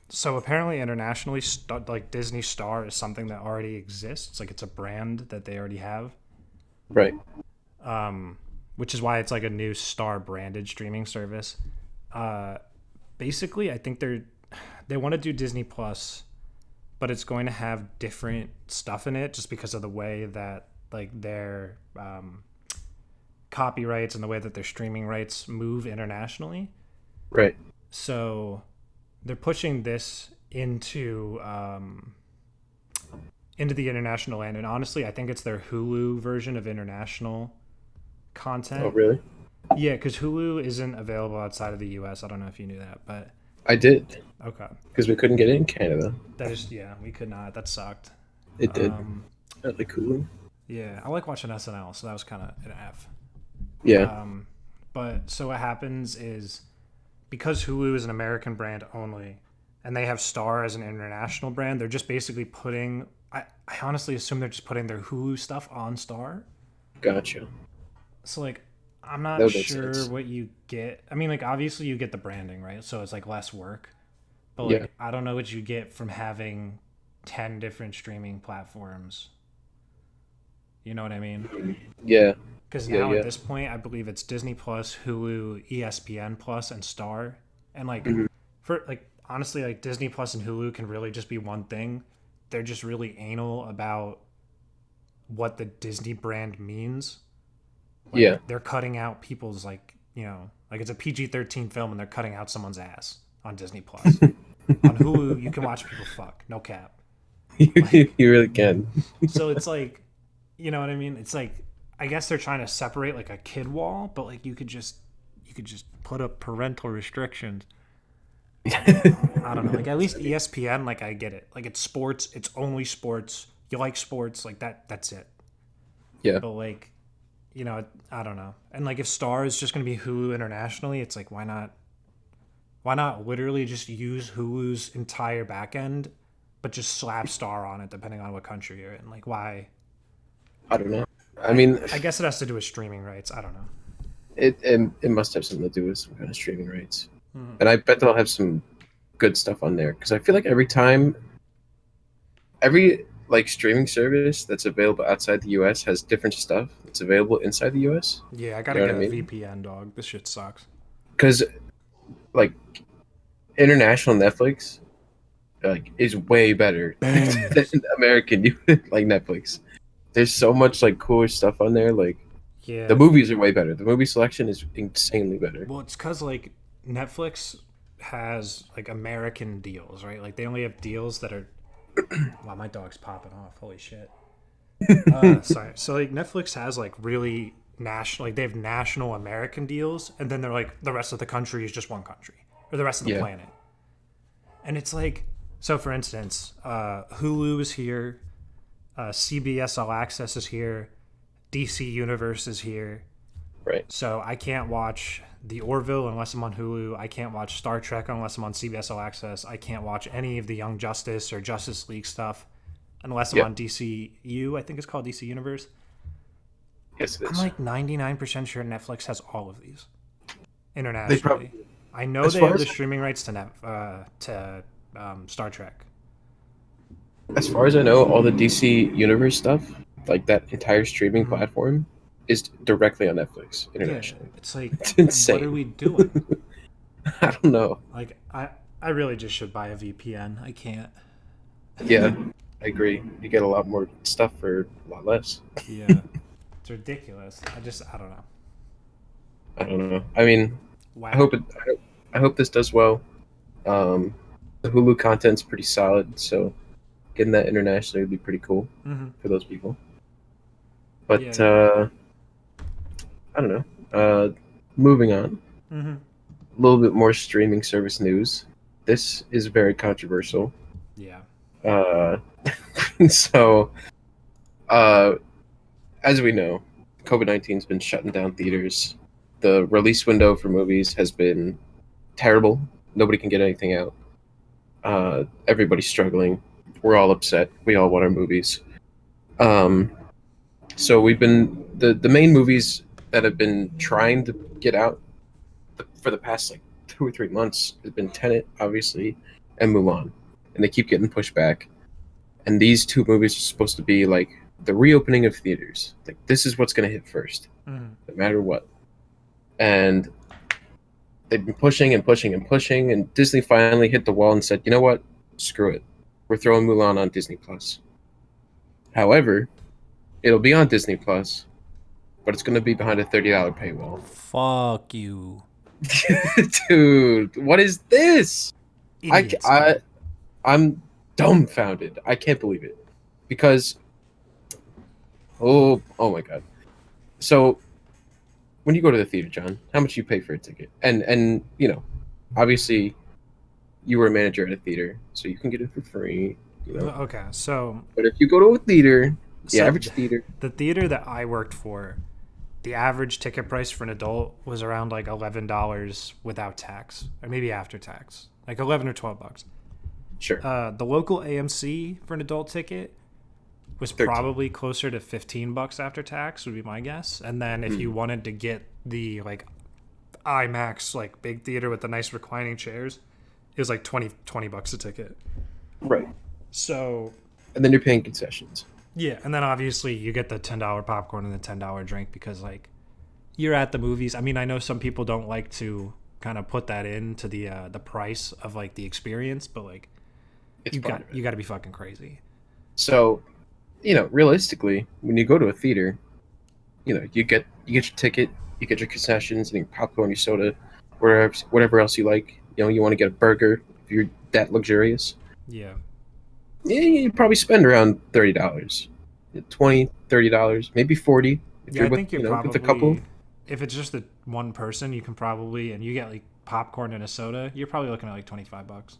so apparently internationally, like Disney Star is something that already exists. Like it's a brand that they already have. right? Which is why it's like a new Star branded streaming service. Uh, Basically, I think they want to do Disney Plus, but it's going to have different stuff in it just because of the way that like their copyrights and the way that their streaming rights move internationally. Right. So they're pushing this into the international land, and honestly, I think it's their Hulu version of international Oh, content. really? Yeah, because Hulu isn't available outside of the U.S. I don't know if you knew that, but I did okay, because we couldn't get it in Canada. that is yeah, we could not. That sucked. It did. Um, Really cool. yeah, I like watching SNL, so that was kind of an F. Yeah. Um, but so what happens is because Hulu is an American brand only, and they have Star as an international brand, they're just basically putting. I honestly assume they're just putting their Hulu stuff on Star. Gotcha. So like I'm That not would make sure sense. what you get. I mean, like obviously you get the branding, right? So it's like less work. But Yeah. like I don't know what you get from having 10 different streaming platforms. You know what I mean? Yeah. Because Yeah. now at Yeah. this point, I believe it's Disney Plus, Hulu, ESPN Plus, and Star. And like Mhm. for like honestly, like Disney Plus and Hulu can really just be one thing. They're just really anal about what the Disney brand means. Yeah. Like they're cutting out people's like it's a PG-13 film and they're cutting out someone's ass on Disney Plus. On Hulu, you can watch people fuck, no cap. You Like really can. so it's like you know what I mean? It's like I guess they're trying to separate like a kid wall, but like you could just put up parental restrictions. I don't know. Like at least ESPN, like I get it. Like it's sports, it's only sports. You like sports, like that's it. Yeah. But like I don't know. And like if Star is just going to be Hulu internationally, it's like why not literally just use Hulu's entire backend but just slap Star on it depending on what country you're in. Like why? I don't know. I I mean, I guess it has to do with streaming rights. I don't know. it must have something to do with some kind of streaming rights, Mhm. and I bet they'll have some good stuff on there because I feel like every like streaming service that's available outside the U.S. has different stuff that's available inside the U.S. Yeah, I got You to know get what I a mean? VPN, dog. This shit sucks. Because like international Netflix like is way better than Bangers. American like Netflix. There's so much like cooler stuff on there. Like the Yeah. movies are way better. The movie selection is insanely better. Well, it's cuz like Netflix has like American deals, right? Like they only have deals that are Wow, my dog's popping off. Holy shit. Sorry. So like Netflix has like really national, like they have national American deals, and then they're like the rest of the country is just one country or the rest of the Yeah, planet. And it's like, so for instance, Hulu is here, CBS All Access is here, DC Universe is here. right. So I can't watch The Orville unless I'm on Hulu. I can't watch Star Trek unless I'm on CBS All Access. I can't watch any of the Young Justice or Justice League stuff unless I'm Yep. on DCU. I think it's called DC Universe. Yes, it I'm is. like 99% sure Netflix has all of these They probably, internationally. I know as they far have the as streaming rights to Star Trek. as far as I know, all the DC Universe stuff, like that entire streaming Hmm. platform, is directly on Netflix Yeah, internationally. it's like, It's what are insane. we doing? I don't know. Like, I really just should buy a VPN. I can't. Yeah, I agree. You get a lot more stuff for a lot less. Yeah, it's ridiculous. I don't know. I don't know. I mean, I Whack. hope it. I hope this does well. The Hulu content's pretty solid, so getting that internationally would be pretty cool Hmm. for those people. Yeah, But yeah. I don't know. Moving on, Hmm. a little bit more streaming service news. This is very controversial. Yeah. Uh, so, uh, as we know, COVID-19 has been shutting down theaters. The release window for movies has been terrible. Nobody can get anything out. Everybody's struggling. We're all upset. We all want our movies. Um, so we've been the main movies that have been trying to get out for the past like 2 or 3 months has been Tenet, obviously, and Mulan, and they keep getting pushed back. And these two movies are supposed to be like the reopening of theaters. Like this is what's going to hit first, Hmm. no matter what. And they've been pushing and pushing and pushing, and Disney finally hit the wall and said, "You know what? Screw it. We're throwing Mulan on Disney Plus." However, it'll be on Disney Plus, but it's going to be behind a $30 paywall. Fuck you, Dude, what is this? I, idiots, I dude. I'm dumbfounded. I can't believe it because oh my god. So when you go to the theater, John, how much you pay for a ticket? And obviously you were a manager at a theater, so you can get it for free. You know, Okay, so but if you go to a theater, the so average theater, the theater that I worked for, the average ticket price for an adult was around like $11 without tax, or maybe after tax, like 11 or $12. sure, The local AMC for an adult ticket was 13. probably closer to $15 after tax, would be my guess. And then if you wanted to get the like IMAX like big theater with the nice reclining chairs, it was like 20 bucks a ticket. Right, So and then you're paying concessions. yeah, and then obviously you get the $10 popcorn and the $10 drink because like you're at the movies. I mean, I know some people don't like to kind of put that into the price of like the experience, but like It's part of it. you got to be fucking crazy. So, realistically, when you go to a theater, you get your ticket, you get your concessions, and your popcorn, your soda, whatever else you like. You want to get a burger if you're that luxurious. Yeah. Yeah, you probably spend around $30, 20, $30, maybe 40 if Yeah, you're I think you're with a couple. probably if it's just the one person, you can probably and you get like popcorn and a soda, you're probably looking at like $25.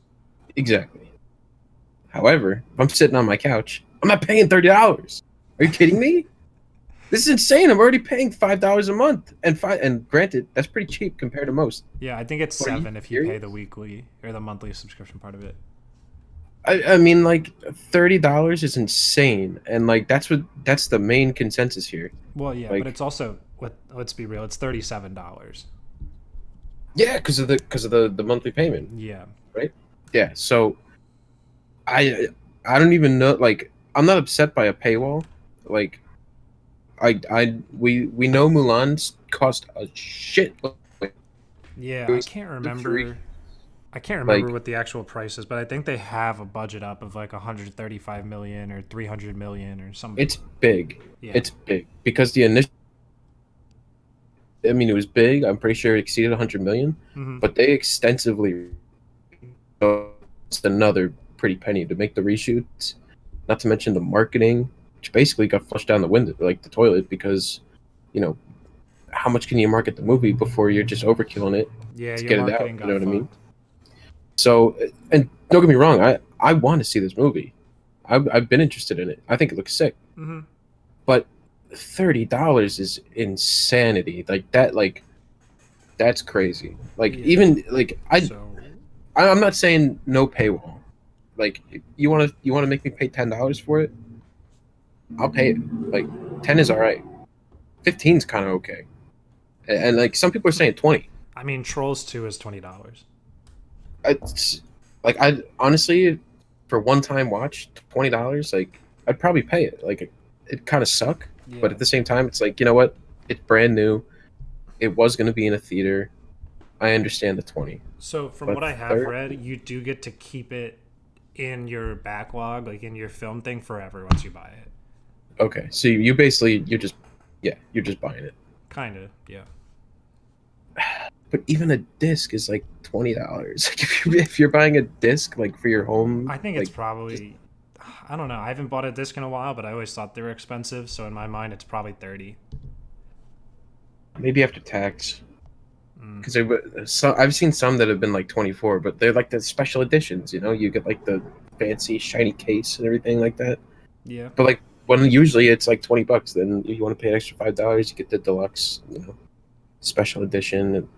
Exactly. However, if I'm sitting on my couch, I'm not paying $30. Are you kidding me? This is insane. I'm already paying $5 a month, and granted, that's pretty cheap compared to most. Yeah, I think it's Are you 7 if you pay serious? the weekly or the monthly subscription part of it. I mean, like $30 is insane, and like that's the main consensus here. Well, yeah, but Like, it's also let's be real, it's $37. yeah, because of the monthly payment, Yeah. right? Yeah. So I don't even know. Like, I'm not upset by a paywall. Like, we know Mulan's cost a shit. Like, Yeah, it was free. I can't remember Like, what the actual price is, but I think they have a budget up of like 135 million or 300 million or something. it's big. Yeah. It's big because the initial. I mean, it was big. I'm pretty sure it exceeded 100 million, Hmm. but they extensively. It's another pretty penny to make the reshoots. Not to mention the marketing, which basically got flushed down the window, like the toilet, because you know how much can you market the movie before you're just overkilling it Yeah, to your get it out? marketing You know got what I mean? fucked. So, and don't get me wrong, I want to see this movie. I've been interested in it. I think it looks sick, Mm-hmm. but $30 is insanity. Like that, like that's crazy. Like Yeah. even like So I'm not saying no paywall. Like you want to make me pay $10 for it? I'll pay it. Like 10 is all right. 15 is kind of okay. And like some people are saying 20. I mean, Trolls 2 is $20. It's like I honestly for one time watch $20, like I'd probably pay it. Like it kind of suck, but Yeah. at the same time it's like, you know what? It's brand new. It was going to be in a theater. I understand the 20. So from But what I have 30, read, you do get to keep it in your backlog, like in your film thing, forever once you buy it. okay. So you basically you're just yeah, you're just buying it. Kind of, yeah. But even a disc is like $20. Like if you're buying a disc like for your home, I think it's like just probably, I don't know. I haven't bought a disc in a while, but I always thought they were expensive. So in my mind, it's probably 30. maybe after tax. Mm. Because so I've seen some that have been like 24, but they're like the special editions. You know, you get like the fancy shiny case and everything like that. Yeah, But like when usually it's like $20, then you want to pay an extra $5, you get the deluxe, special edition, and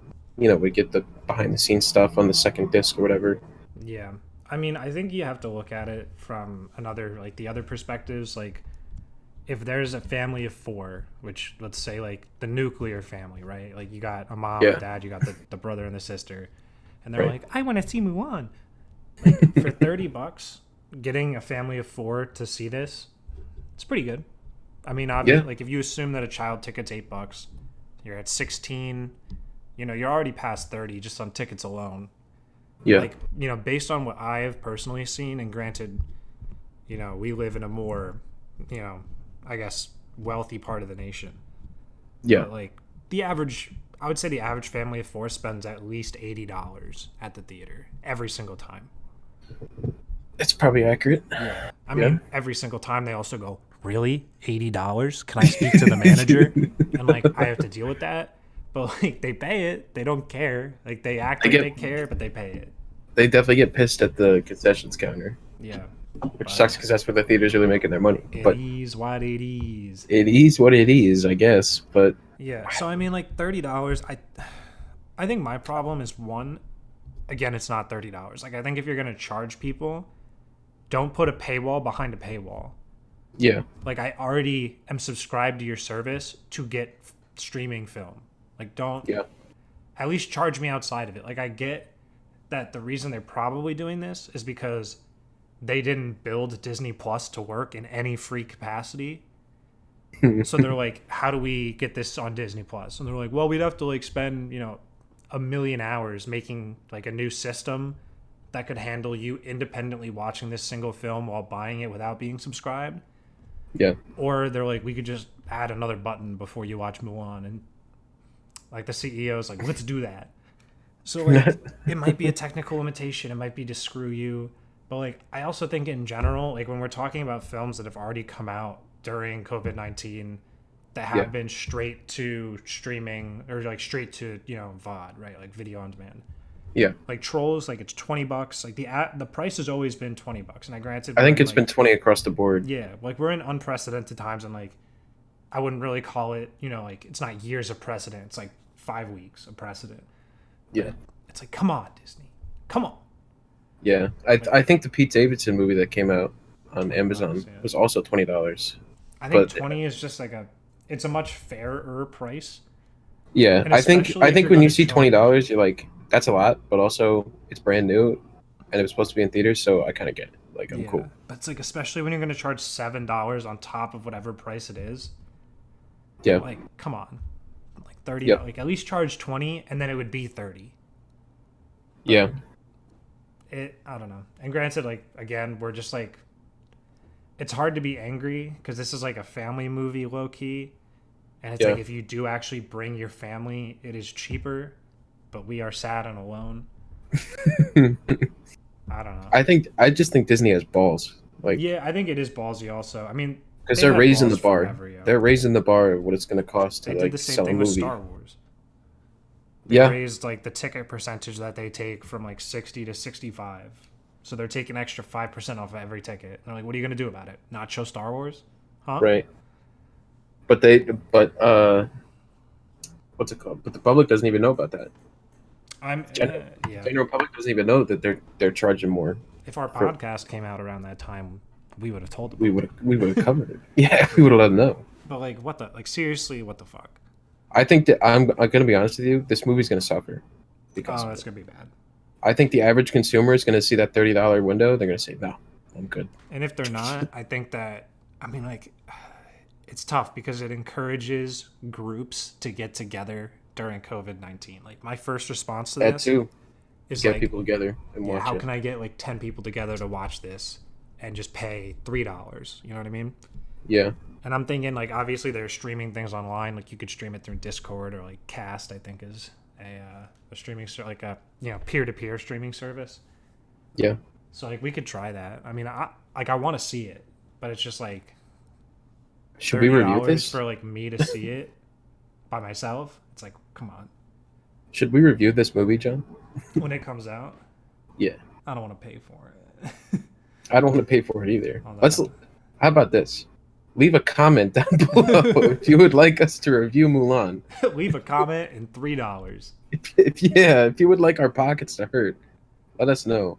we get the behind the scenes stuff on the second disc or whatever. yeah. I mean, I think you have to look at it from another, like the other perspectives. Like, if there's a family of four, which let's say like the nuclear family, right? Like you got a mom, a Yeah, dad, you got the brother and the sister, and they're right. like, I want to see Mulan. Like for $30, getting a family of four to see this, it's pretty good. I mean, Yeah, obviously, like if you assume that a child ticket's $8, you're at 16. You're already past 30 just on tickets alone. yeah, Like based on what I have personally seen, and granted, we live in a more, you know, I guess wealthy part of the nation. yeah. But like the average, I would say the average family of four spends at least $80 at the theater every single time. It's probably accurate. Yeah. I Yeah. mean, every single time they also go, really? $80? Can I speak to the manager? And like, I have to deal with that. But like, they pay it. They don't care. Like, they act They like get they care, but they pay it. they definitely get pissed at the concessions counter, Yeah. which But sucks because that's where the theater's really making their money. it But is what it is. it is what it is, I guess. But Yeah. So, I mean, like, $30, I think my problem is one, again, it's not $30. Like, I think if you're going to charge people, don't put a paywall behind a paywall. yeah, Like I already am subscribed to your service to get streaming film. Like don't yeah, at least charge me outside of it. Like I get that the reason they're probably doing this is because they didn't build Disney Plus to work in any free capacity. So they're like, how do we get this on Disney Plus? And they're like, well, we'd have to like spend, a million hours making like a new system that could handle you independently watching this single film while buying it without being subscribed. yeah. Or they're like, we could just add another button before you watch Mulan. And like the CEO's like, let's do that. So like it might be a technical limitation. It might be to screw you. But like I also think in general, like when we're talking about films that have already come out during COVID-19 that have Yeah. been straight to streaming or like straight to, VOD, right? Like video on demand. Yeah, Like Trolls, like it's $20. Like the price has always been $20. And I granted I we're think in, it's been like 20 across the board. yeah, like we're in unprecedented times, and like I wouldn't really call it, like it's not years of precedent. It's like 5 weeks of precedent. But Yeah, it's like, come on, Disney, come on. yeah. I think the Pete Davidson movie that came out on Amazon Yeah. was also $20. I think But 20 is just like it's a much fairer price, yeah, and I think especially I if think you're when you gonna see $20, charge. you're like, that's a lot, but also it's brand new and it was supposed to be in theaters, so I kind of get it. Like I'm Yeah, cool. but it's like especially when you're gonna charge $7 on top of whatever price it is. Yeah. Like, come on, like 30. Yep. Like at least charge 20, and then it would be 30. Yeah. I don't know. And granted, like again, we're just like it's hard to be angry because this is like a family movie low key, and it's Yeah. like if you do actually bring your family, it is cheaper, but we are sad and alone. I don't know. I just think Disney has balls. Like, Yeah, I think it is ballsy. Also, I mean, because they've they're had raising balls the bar. forever, yo. They're raising the bar of what it's going to cost to They did the like same sell a thing with movie. Star Wars. They Yeah, raised like the ticket percentage that they take from like 60 to 65. So they're taking an extra 5% off of every ticket. And they're like, what are you gonna do about it? Not show Star Wars? Huh? right. But what's it called? But the public doesn't even know about that. I'm General yeah. general public doesn't even know that they're charging more. If our For podcast came out around that time, we would have told the we public. would have covered it. Yeah, we would have let them know. But like, what the like? Seriously, what the fuck? I think that I'm gonna be honest with you. This movie's gonna suffer because Oh, of that's it. gonna be bad. I think the average consumer is gonna see that $30 window. They're gonna say, "No, I'm good." And if they're not, I think that I mean like it's tough because it encourages groups to get together during COVID-19. Like my first response to That this too. is Get like, people together and yeah, watch how it. can I get like 10 people together to watch this and just pay $3? You know what I mean? Yeah, And I'm thinking like obviously they're streaming things online. Like you could stream it through Discord or like Cast. I think is a streaming like a peer-to-peer streaming service. yeah. So like we could try that. I mean, I want to see it, but it's just like Should we review this? for like me to see it by myself. It's like, come on. Should we review this movie, John? When it comes out, Yeah. I don't want to pay for it. I don't want to pay for it either. Hold Let's. on. How about this? Leave a comment down below if you would like us to review Mulan. Leave a comment and $3. If you would like our pockets to hurt, let us know.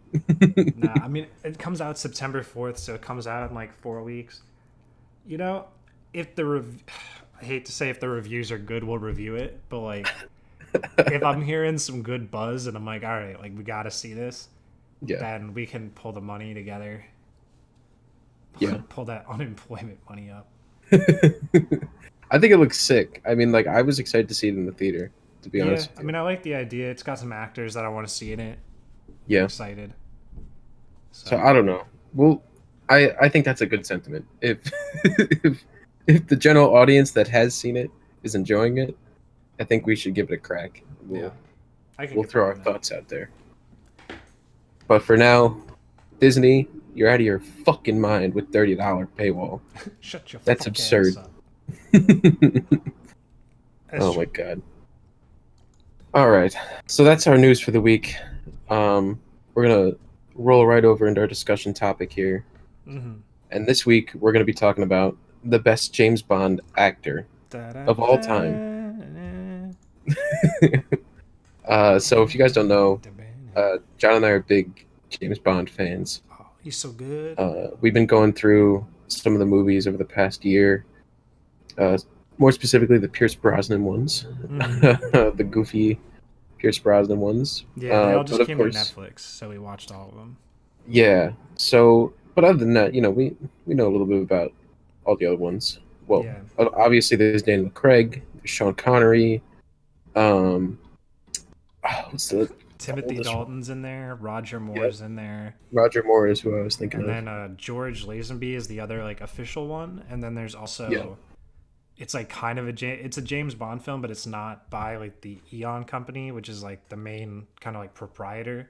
Nah, I mean it comes out September 4th, so it comes out in like 4 weeks. You know, if the I hate to say if the reviews are good, we'll review it. But like, if I'm hearing some good buzz and I'm like, all right, like we gotta see this, Yeah, then we can pull the money together. yeah. Pull that unemployment money up. I think it looks sick. I mean, like I was excited to see it in the theater. To be Yeah, honest I with mean, you. I like the idea. It's got some actors that I want to see in it. I'm Yeah. excited. So I don't know. Well, I think that's a good sentiment. If if the general audience that has seen it is enjoying it, I think we should give it a crack. Yeah, I can We'll get throw our behind that. thoughts out there. But for now, Disney, you're out of your fucking mind with $30 paywall. Shut your That's fuck absurd. ass up. Oh my god. All right. So that's our news for the week. We're going to roll right over into our discussion topic here. Mm-hmm. And this week we're going to be talking about the best James Bond actor of all time. So if you guys don't know, John and I are big James Bond fans. Oh, he's so good. We've been going through some of the movies over the past year. More specifically, the Pierce Brosnan ones, the goofy Pierce Brosnan ones. Yeah, they all But just of came to course, Netflix, so we watched all of them. yeah. So, but other than that, we know a little bit about all the other ones. Well, Yeah. obviously there's Daniel Craig, there's Sean Connery. What's the Timothy oldest one? Dalton's in there. Roger Moore's in there. Roger Moore is who I was thinking And of. then George Lazenby is the other like official one. And then there's also Yeah. it's like kind of it's a James Bond film, but it's not by like the Eon Company, which is like the main kind of like proprietor.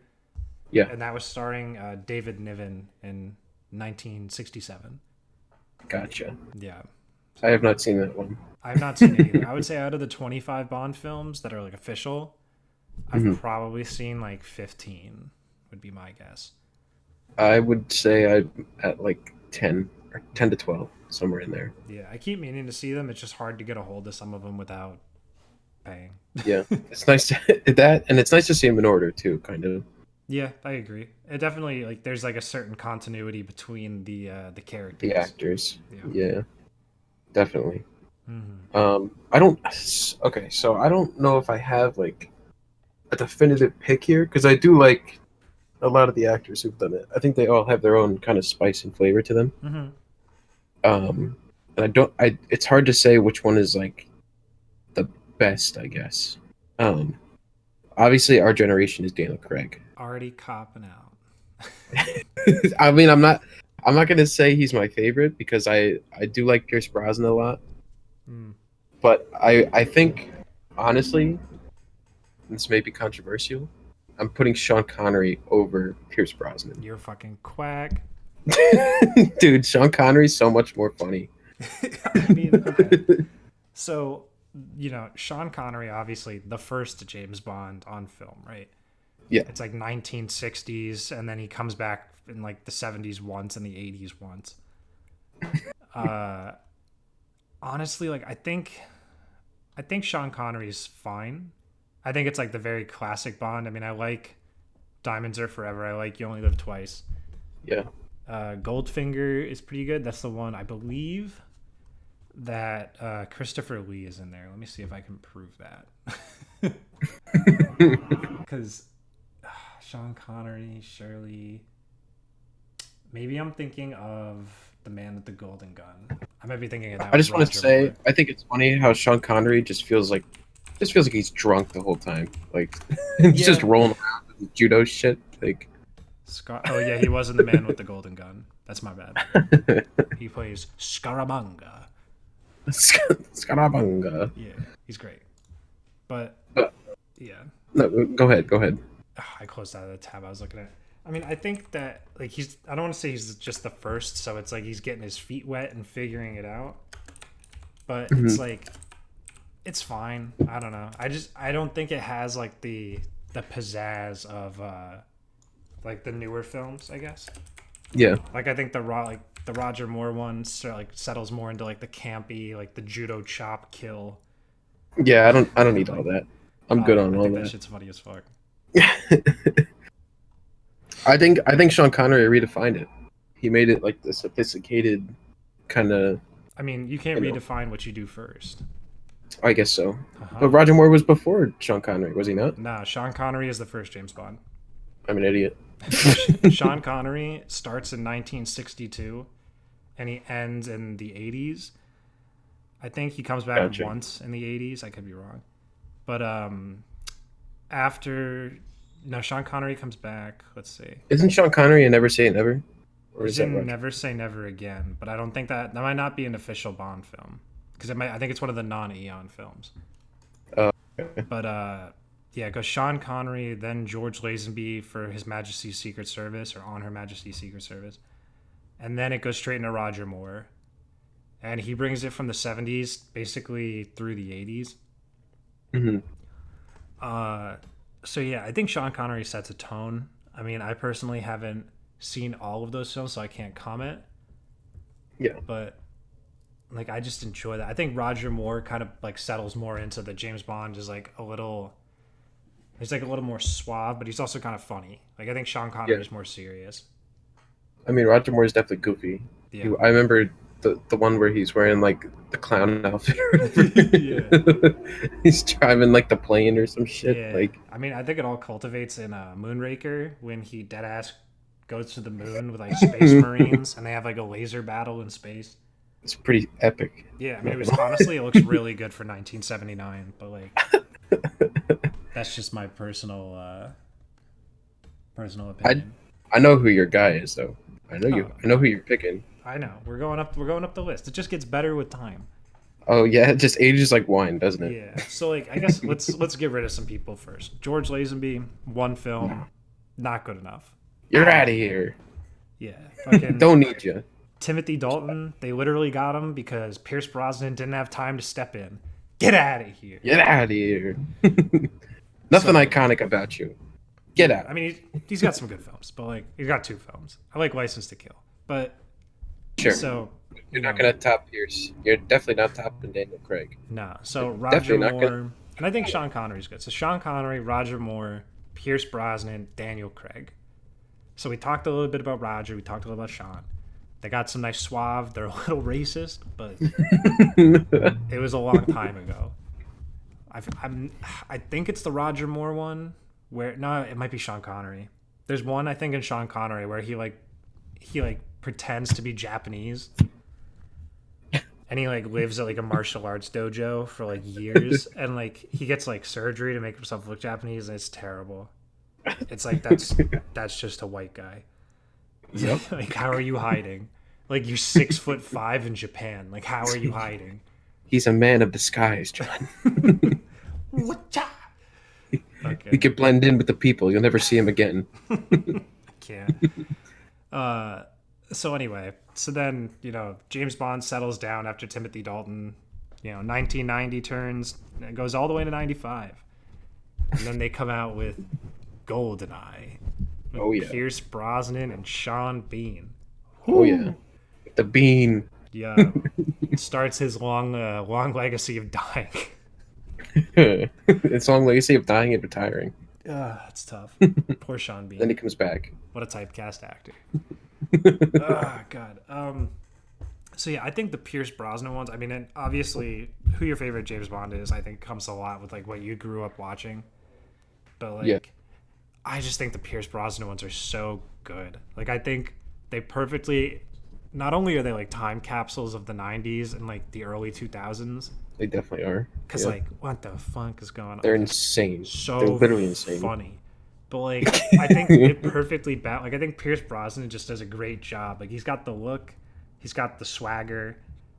Yeah. And that was starring David Niven in 1967. Gotcha. Yeah. I have not seen that one. I have not seen it either. I would say out of the 25 Bond films that are like official, I've probably seen like 15 would be my guess. I would say I'm at like 10 or 10 to 12, somewhere in there. Yeah, I keep meaning to see them. It's just hard to get a hold of some of them without paying. Yeah. It's nice to that, and it's nice to see them in order too, kind of. Yeah, I agree. It definitely like there's like a certain continuity between the characters. The actors. Yeah. Definitely. Mm-hmm. I don't. Okay, so I don't know if I have like a definitive pick here because I do like a lot of the actors who've done it. I think they all have their own kind of spice and flavor to them. Mm-hmm. And I don't. It's hard to say which one is like the best. I guess. Obviously, our generation is Daniel Craig. Already copping out. I mean, I'm not gonna say he's my favorite because I do like Pierce Brosnan a lot. Mm. But I think honestly, this may be controversial. I'm putting Sean Connery over Pierce Brosnan. You're a fucking quack. Dude, Sean Connery's so much more funny. I mean, okay. So, Sean Connery, obviously the first James Bond on film, right? Yeah. It's like 1960s, and then he comes back in like the 70s once and the 80s once. Honestly, like I think Sean Connery's fine. I think it's like the very classic Bond. I mean, I like Diamonds Are Forever. I like You Only Live Twice. Yeah. Goldfinger is pretty good. That's the one I believe that Christopher Lee is in there. Let me see if I can prove that. Because Sean Connery, Shirley. Maybe I'm thinking of The Man with the Golden Gun. I might be thinking of that. I just want to Roger say, Moore. I think it's funny how Sean Connery just feels like he's drunk the whole time. Like he's just rolling around with his judo shit. Like Oh yeah, he was in The Man with the Golden Gun. That's my bad. He plays Scaramanga. Scarabanga. Yeah, he's great. But yeah, No, go ahead. I closed out of the tab I was looking at. I mean, I think that like I don't want to say he's just the first, so it's like he's getting his feet wet and figuring it out. But it's like it's fine. I don't know. I don't think it has like the pizzazz of like the newer films, I guess. Yeah. Like I think the Roger Moore one like settles more into like the campy, like the judo chop kill. Yeah, I don't need all that. I'm good on I all think that. that shit's funny as fuck. I think Sean Connery redefined it. He made it like the sophisticated kind of. I mean, you can't redefine what you do first. I guess so. But Roger Moore was before Sean Connery, was he not? Nah, Sean Connery is the first James Bond. I'm an idiot. Sean Connery starts in 1962 and he ends in the 80s. I think he comes back once in the 80s. I could be wrong. But Sean Connery comes back. Let's see. Isn't Sean Connery in Never Say Never? Or is it Never Say Never Again? But I don't think that might not be an official Bond film because I think it's one of the non-Eon films. Okay. But yeah, it goes Sean Connery, then George Lazenby for His Majesty's Secret Service or On Her Majesty's Secret Service, and then it goes straight into Roger Moore, and he brings it from the 70s basically through the 80s. So yeah, I think Sean Connery sets a tone. I mean, I personally haven't seen all of those films, so I can't comment. Yeah. But like, I just enjoy that. I think Roger Moore kind of like settles more into the James Bond is like a little. He's like a little more suave, but he's also kind of funny. Like I think Sean Connery is more serious. I mean, Roger Moore is definitely goofy. Yeah. I remember the one where he's wearing like the clown outfit or whatever. Yeah. He's driving like the plane or some shit. Yeah. Like I mean, I think it all cultivates in Moonraker when he deadass goes to the moon with like space marines and they have like a laser battle in space. It's pretty epic. Yeah, I mean, it looks really good for 1979, but like that's just my personal opinion. I know who your guy is though. I know who you're picking. I know. We're going up the list. It just gets better with time. Oh yeah, it just ages like wine, doesn't it? Yeah. So like I guess let's get rid of some people first. George Lazenby, one film, not good enough. You're out of here. Yeah. Fucking Don't need you. Timothy Dalton, they literally got him because Pierce Brosnan didn't have time to step in. Get out of here. Get out of here. Nothing iconic about you. Get out. I mean, he's got some good films, but like he's got 2 films. I like License to Kill, but sure. So you're not gonna top Pierce. You're definitely not topping Daniel Craig. No. So Roger Moore, and I think Sean Connery's good. So Sean Connery, Roger Moore, Pierce Brosnan, Daniel Craig. So we talked a little bit about Roger. We talked a little about Sean. They got some nice suave. They're a little racist, but it was a long time ago. I think it's the Roger Moore one where no, it might be Sean Connery. There's one I think in Sean Connery where he pretends to be Japanese, and he like lives at like a martial arts dojo for like years, and like he gets like surgery to make himself look Japanese, and it's terrible. It's like that's just a white guy. Yep. Like, how are you hiding? Like, you're 6'5" in Japan. Like, how are you hiding? He's a man of disguise, John. Okay. He fucking could blend in with the people. You'll never see him again. I can't. So anyway, so then James Bond settles down after Timothy Dalton. 1990 turns, and it goes all the way to 95, and then they come out with GoldenEye. With Oh yeah. Pierce Brosnan and Sean Bean. Oh yeah. The bean. Yeah, starts his long legacy of dying. It's a long legacy of dying and retiring. It's tough. Poor Sean Bean. Then he comes back. What a typecast actor. God. So yeah, I think the Pierce Brosnan ones. I mean, and obviously, who your favorite James Bond is, I think, comes a lot with like what you grew up watching. But like, Yeah. I just think the Pierce Brosnan ones are so good. Like, I think they perfectly. Not only are they like time capsules of the '90s and like the early 2000s, They definitely are. because Yeah. like, what the fuck is going on? They're insane. So They're literally insane. funny. But like, I think it perfectly like I think Pierce Brosnan just does a great job. Like, he's got the look, he's got the swagger,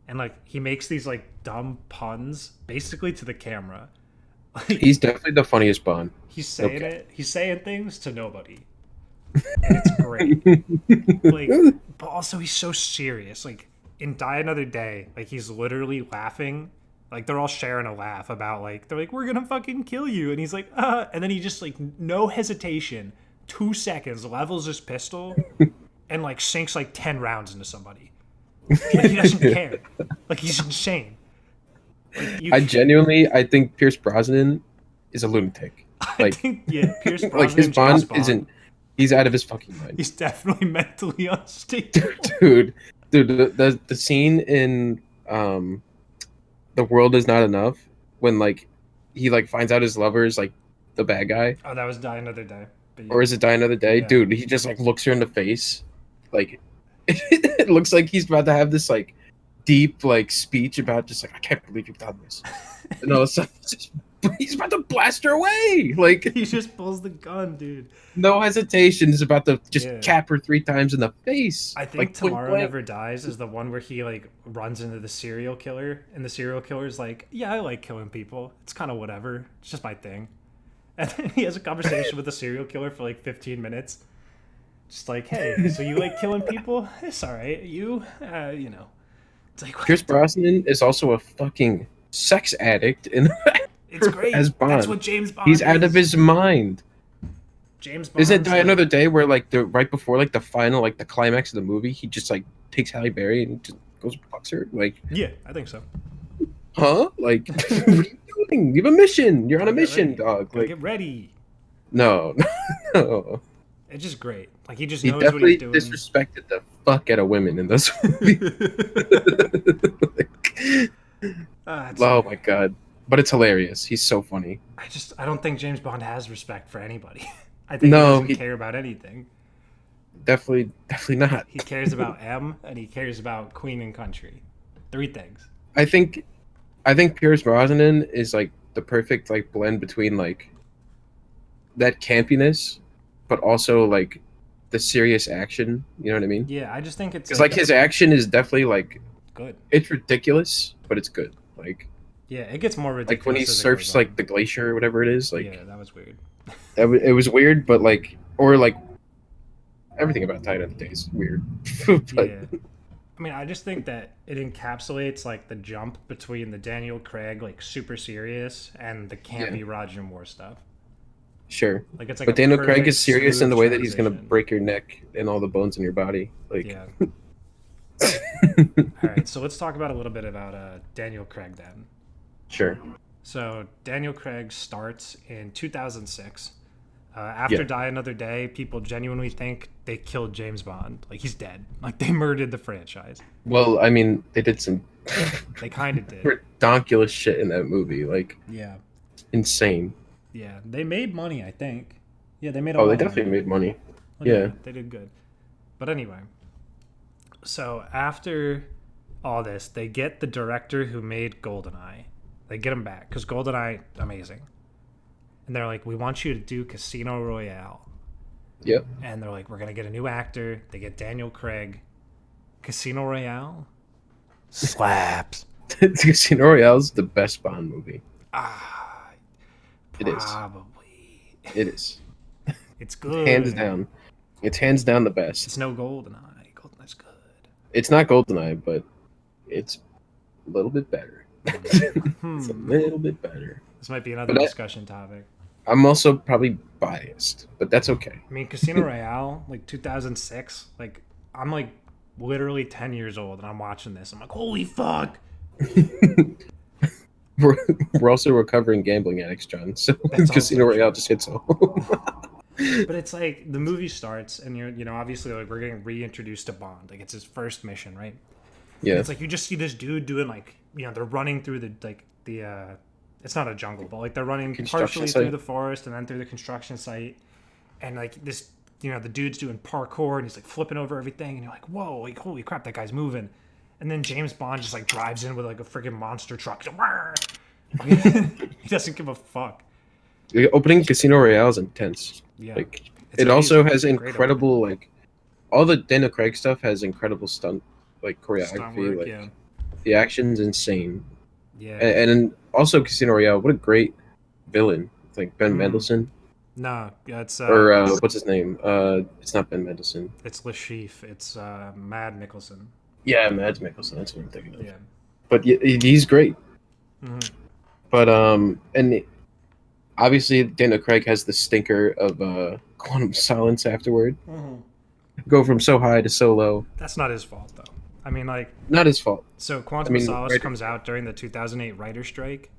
and like he makes these like dumb puns basically to the camera. Like, He's definitely the funniest Bond. he's saying Okay. it. He's saying things to nobody, and it's great. Like, but also he's so serious. Like in Die Another Day, like he's literally laughing. Like they're all sharing a laugh about like they're like, we're gonna fucking kill you, and he's like, and then he just like no hesitation, 2 seconds levels his pistol, and like sinks like 10 rounds into somebody. Like, he doesn't care. Like, he's insane. Like, I think Pierce Brosnan is a lunatic. I Like, think Pierce Brosnan like his and James Bond isn't. He's out of his fucking mind. He's definitely mentally unstable. dude. The scene in The World Is Not Enough, when like he like finds out his lover is like the bad guy, Oh, that was Die Another Day. But or is it Die Another Day? Yeah. Dude, he just like looks her in the face, like it looks like he's about to have this like deep like speech about just like, I can't believe you've done this. And all of a sudden, he's about to blast her away. Like, he just pulls the gun, dude. no hesitation. He's about to just Yeah. cap her 3 times in the face. I think like, point Tomorrow blank. Never Dies is the one where he like runs into the serial killer, and the serial killer's like, yeah, I like killing people. It's kind of whatever. It's just my thing. And then he has a conversation with the serial killer for like 15 minutes. Just like, hey, so you like killing people? It's all right. You, It's like, Pierce Brosnan is also a fucking sex addict in it's great. as Bond. That's what James Bond He's is. out of his mind. James Bond. Is it Die Another Day where like the right before like the final like the climax of the movie, he just like takes Halle Berry and just goes and fucks her? Like, Yeah, I think so. huh? Like, what are you doing? You have a mission. You're on a Gotta get mission, ready. dog. Gotta Like, get ready. no, no. It's just great. Like, he just He knows what definitely he's doing. disrespected the fuck out of women in this movie. Oh my god. But it's hilarious. He's so funny. I don't think James Bond has respect for anybody. I think No, he doesn't he- care about anything. Definitely not. He cares about M, and he cares about Queen and Country. 3 things. I think Pierce Brosnan is like the perfect like blend between like that campiness, but also like the serious action. You know what I mean? Yeah, I just think it's Because like his action is definitely like good. it's ridiculous, but it's good. Like Yeah, it gets more ridiculous. like when he as it surfs goes like on. the glacier or whatever it is. Like Yeah, that was weird. it was weird, but like or like everything about Titan of the Day is weird. But Yeah. I mean, I just think that it encapsulates like the jump between the Daniel Craig like super serious and the campy Roger Moore stuff. sure. Like, it's like But a Daniel Craig perfect, is serious in the way that he's smooth gonna transition. break your neck and all the bones in your body. Like Yeah. All right, so let's talk about a little bit about Daniel Craig then. Sure. So Daniel Craig starts in 2006. After Yeah. Die Another Day, people genuinely think they killed James Bond. Like, he's dead. Like, they murdered the franchise. Well, I mean, they did some They kind of did. ridiculous shit in that movie. Like Yeah. insane. Yeah. They made money, I think. Yeah, they made a Oh, lot they of money. definitely made money. Look at Yeah. that. They did good. But anyway, so after all this, they get the director who made GoldenEye. They get him back because GoldenEye, amazing. And they're like, we want you to do Casino Royale. Yep. And they're like, we're going to get a new actor. They get Daniel Craig. Casino Royale slaps. Casino Royale is the best Bond movie. Ah, It is. probably. It is It's hands good. down. It's hands down the best. It's no GoldenEye. GoldenEye's good. It's not GoldenEye, but it's a little bit better. It's a Hmm. little bit better. This might be another But discussion topic. I'm also probably biased, but that's okay. I mean, Casino Royale, like 2006, like I'm like literally 10 years old and I'm watching this. I'm like, holy fuck. we're, we're also recovering gambling addicts, John. So That's Casino also Royale true. just hits home. But it's like the movie starts and obviously like we're getting reintroduced to Bond. Like it's his first mission, right? And Yeah, it's like you just see this dude doing like, they're running through the it's not a jungle, but like they're running construction partially through site. the forest and then through the construction site. And like this, the dude's doing parkour and he's like flipping over everything and you're like, whoa, like holy crap, that guy's moving. And then James Bond just like drives in with like a freaking monster truck. He doesn't give a fuck. The opening Casino Royale is intense. Yeah, Like it's it also amazing. has Great opening. incredible like all the Daniel Craig stuff has incredible stunt like Stunt choreography. work, yeah. Like the action's insane, Yeah. and also Casino Royale. What a great villain! Like Ben Mm. Mendelsohn No, it's or what's his name? It's not Ben Mendelsohn. it's Lashif. It's Mad Nicholson. Yeah, Mads Mikkelsen. That's what I'm thinking of. Yeah. But he's great. Hmm. But and obviously Daniel Craig has the stinker of Quantum Silence afterward. Hmm. Go from so high to so low. That's not his fault though. I mean, like, Not his fault. so I Quantum of mean, Solace right? comes out during the 2008 writer strike,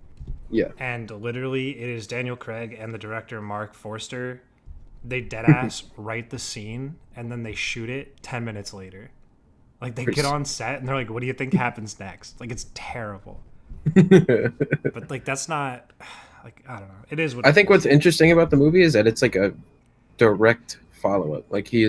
Yeah. and literally it is Daniel Craig and the director Mark Forster. They dead ass write the scene and then they shoot it 10 minutes later. Like they get on set and they're like, "What do you think happens next?" Like it's terrible. But like that's not like I don't know. It is what I it think is. what's interesting about the movie is that it's like a direct follow up. Like it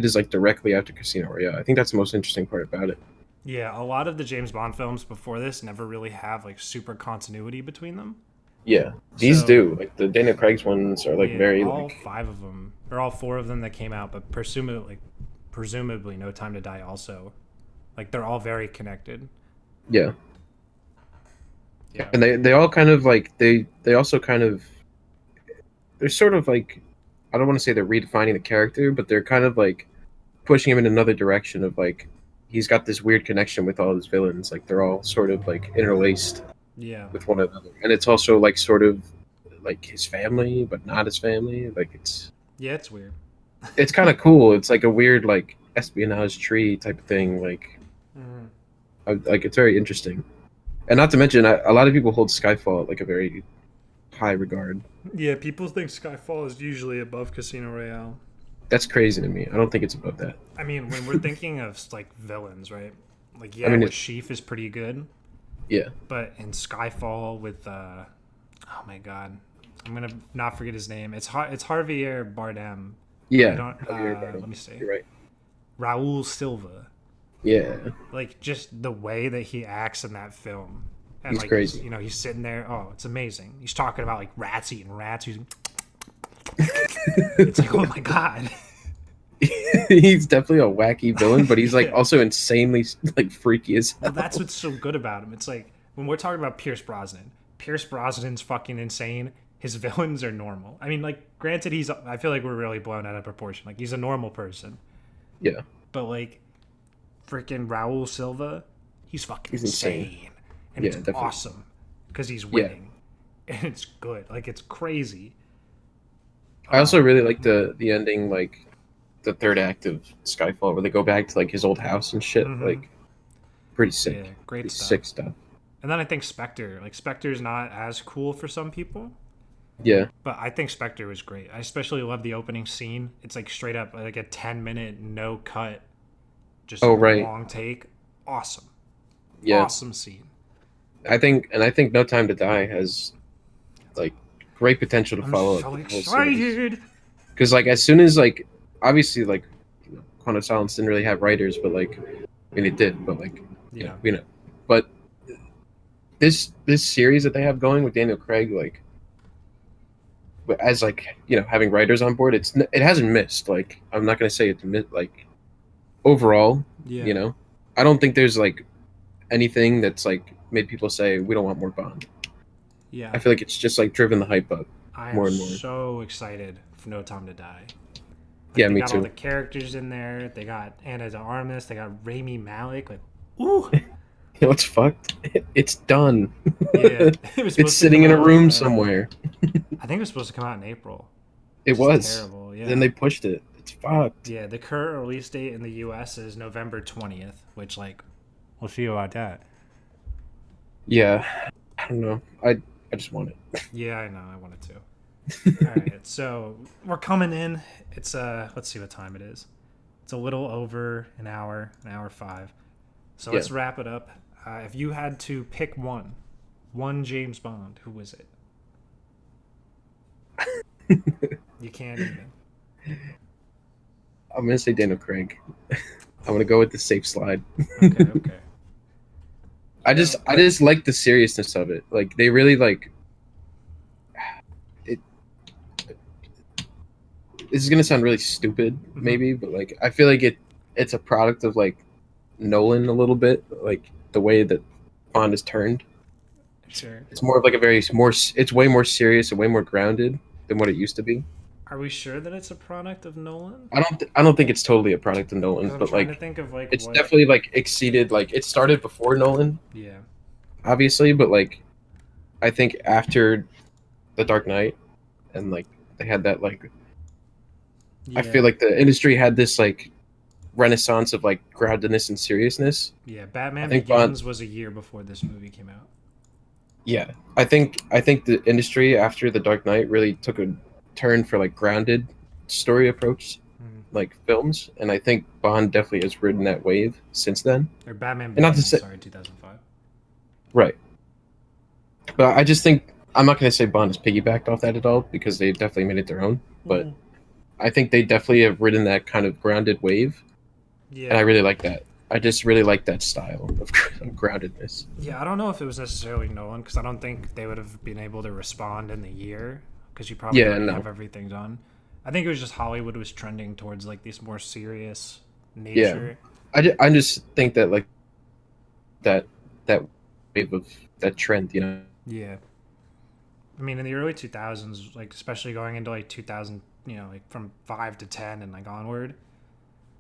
is like directly after Casino Royale. I think that's the most interesting part about it. Yeah, a lot of the James Bond films before this never really have like super continuity between them. Yeah, these So do. Like the Daniel Craig's ones are like yeah, very all like five of them, or all four of them that came out, but presumably, No Time to Die also, like they're all very connected. yeah, Yeah. and they all kind of like they also kind of they're sort of like I don't want to say they're redefining the character, but they're kind of like pushing him in another direction of like he's got this weird connection with all his villains. Like they're all sort of like interlaced Yeah. with one another, and it's also like sort of like his family, but not his family. Like Yeah, it's weird. it's kind of cool. It's like a weird like espionage tree type of thing. Mhm. Like it's very interesting, and not to mention a lot of people hold Skyfall at like a very high regard. Yeah, people think Skyfall is usually above Casino Royale. That's crazy to me. I don't think it's above that. I mean, when we're thinking of like villains, right? Like, I yeah, mean, with Sheaf is pretty good, yeah, but in Skyfall with oh my god, I'm gonna not forget his name. It's Javier Bardem. I yeah. don't. Javier Bardem. Let me see. You're right. Raul Silva. Yeah, Like just the way that he acts in that film, and he's like crazy. he's sitting there. Oh, it's amazing. He's talking about like rats eating rats. It's like, oh my god. He's definitely a wacky villain, but he's like Yeah. also insanely like freaky as Well, that's hell. what's so good about him. It's like when we're talking about Pierce Brosnan. Pierce Brosnan's fucking insane. His villains are normal. I mean, like, granted, I feel like we're really blown out of proportion. Like, he's a normal person, Yeah, but like, freaking Raul Silva, he's fucking he's insane. insane, and Yeah, it's definitely. awesome because he's Yeah, winning, and it's good. Like, it's crazy. I also Um, really like the ending, like the third act of Skyfall, where they go back to like his old house and shit. mhm. Like pretty Yeah, sick, great pretty stuff. sick stuff. And then I think Spectre. Like, Spectre's not as cool for some people, Yeah. but I think Spectre was great. I especially love the opening scene. It's like straight up like a 10-minute no cut, just Oh like right. long take. Awesome, Yeah. awesome scene. I think No Time to Die has like great potential to I'm follow up so the whole series. excited. Because like as soon as like obviously like Quantum Silence didn't really have writers, but like I mean it did, but like Yeah, but this series that they have going with Daniel Craig, like as like having writers on board, it hasn't missed. Like I'm not gonna say it's like overall, yeah, you know, I don't think there's like anything that's like made people say we don't want more Bond. I yeah. feel like it's just like driven the hype up. I am more and more. so excited for No Time to Die. Like Yeah, they me got all too. the characters in there. They got Anna de Armas. They got Rami Malek. Like, ooh, You know what's fucked? It's done. yeah. It was It's supposed to sitting come in a out. room somewhere. I think it was supposed to come out in April, It which is was. terrible. Then Yeah, they pushed it. It's fucked. yeah. The current release date in the U.S. is November 20th, which like we'll see about that. Yeah. I don't know. I just want it. Yeah, I know. I wanted to. All right, so we're coming in. It's let's see what time it is. It's a little over an hour five. So Yeah. let's wrap it up. If you had to pick one James Bond, who was it? You can't even. I'm gonna say Daniel Craig. I'm gonna go with the safe slide. Okay, okay. You know, I just like the seriousness of it. Like they really like it. This is gonna sound really stupid, mhm, maybe, but like I feel like it's a product of like Nolan a little bit, like the way that Bond is turned. sure. It's more of like a very more. It's way more serious and way more grounded than what it used to be. Are we sure that it's a product of Nolan? I don't think it's totally a product of Nolan, Because I'm but trying to like think of like it's what. definitely like exceeded. Like it started before Nolan, Yeah, obviously, but like I think after The Dark Knight and like they had that like I yeah, feel like the industry had this like renaissance of like groundedness and seriousness. yeah. I Batman think Bond, Begins was a year before this movie came out. yeah, I think the industry after The Dark Knight really took a turn for like grounded story approach Mm. like films, and I think Bond definitely has ridden that wave since then. Or Batman And not to Begins, say sorry, 2005. right, but I just think I'm not going to say Bond has piggybacked off that at all because they definitely made it their own. But Mm. I think they definitely have ridden that kind of grounded wave, and I Yeah, really like that. I just really like that style of groundedness. yeah. I don't know if it was necessarily Nolan because I don't think they would have been able to respond in the year because you probably Yeah, already have no, everything done. I think it was just Hollywood was trending towards like this more serious yeah. nature. I just think that like that that wave of that trend, you know. Yeah, I mean in the early 2000s, like especially going into like 2000, you know, like from 5 to 10 and like onward,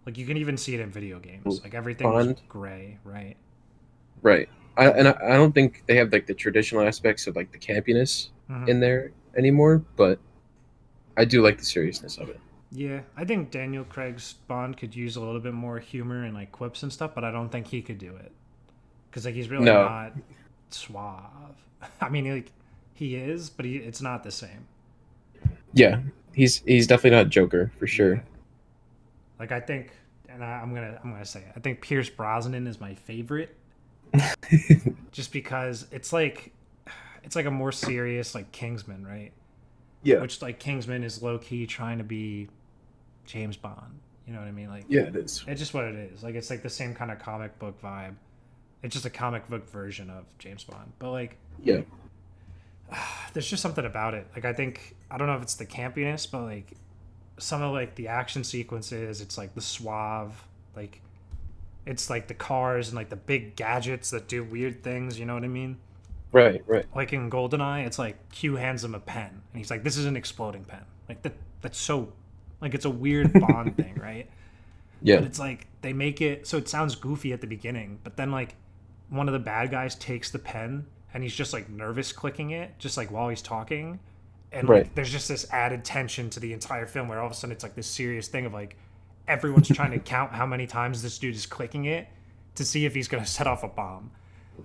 like you can even see it in video games. Like everything was Bond, gray, right? right? I don't think they have like the traditional aspects of like the campiness Hmm. in there anymore, but I do like the seriousness of it. Yeah, I think Daniel Craig's Bond could use a little bit more humor and like quips and stuff, but I don't think he could do it because like he's really No, not suave. I mean, like he is, but it's not the same. yeah, he's definitely not Joker for Yeah, sure. like I think, and I'm gonna say it. I think Pierce Brosnan is my favorite, just because it's like a more serious like Kingsman, right? Yeah, Which like Kingsman is low key trying to be James Bond. You know what I mean? Like yeah, it is. it's just what it is. Like it's like the same kind of comic book vibe. It's just a comic book version of James Bond. But like Yeah, there's just something about it. Like I think I don't know if it's the campiness, but like some of like the action sequences, it's like the suave, like it's like the cars and like the big gadgets that do weird things, you know what I mean? right, right. Like in Goldeneye, it's like Q hands him a pen and he's like, this is an exploding pen. Like that's so like it's a weird Bond thing, right? Yeah, But it's like they make it so it sounds goofy at the beginning, but then like one of the bad guys takes the pen and he's just like nervous clicking it just like while he's talking, and right, like there's just this added tension to the entire film where all of a sudden it's like this serious thing of like everyone's trying to count how many times this dude is clicking it to see if he's going to set off a bomb.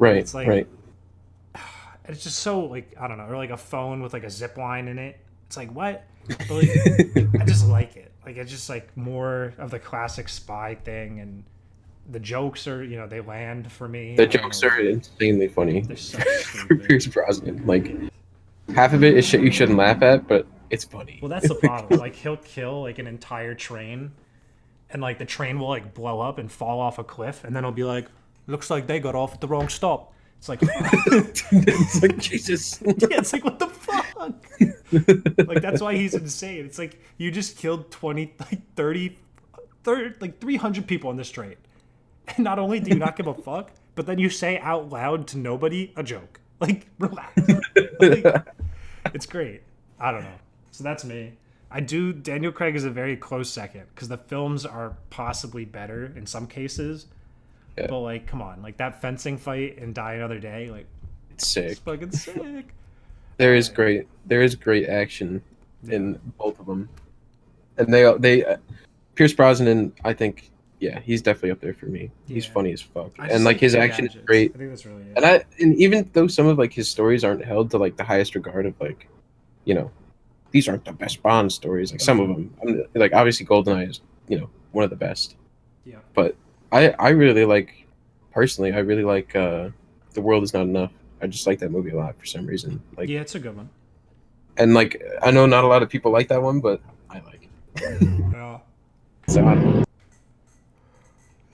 And right, it's like right. it's just so like I don't know, or like a phone with like a zip line in it. It's like what? But like I just like it. Like it's just like more of the classic spy thing, and the jokes are they land for me. The I don't know jokes are why. insanely funny They're so for stupid. Pierce Brosnan. Like half of it is shit you shouldn't laugh at, but it's funny. Well, that's the problem. Like he'll kill like an entire train, and like the train will like blow up and fall off a cliff, and then he'll be like, "Looks like they got off at the wrong stop." It's like, yeah, It's like Jesus. it's like what the fuck? Like that's why he's insane. It's like you just killed 20, like 30, like 300 people on this train, and not only do you not give a fuck, but then you say out loud to nobody a joke. Like relax. Like, it's great. I don't know. So that's me. I do. Daniel Craig is a very close second because the films are possibly better in some cases. Yeah, But like, come on, like that fencing fight in Die Another Day, like it's it's sick. fucking sick. There is great. There is great action Yeah, in both of them, and they Pierce Brosnan. I think, yeah, he's definitely up there for me. He's yeah. funny as fuck, I and just like like his the action is gadgets. great. I think that's really it. And even though some of like his stories aren't held to like the highest regard of like, you know, these aren't the best Bond stories. Like some of Mm-hmm. them, like obviously Goldeneye is one of the best. Yeah. But I really like, personally, I really like The World Is Not Enough. I just like that movie a lot for some reason. Yeah, Like, it's a good one. and like I know not a lot of people like that one, but I like it. Yeah. So I don't know.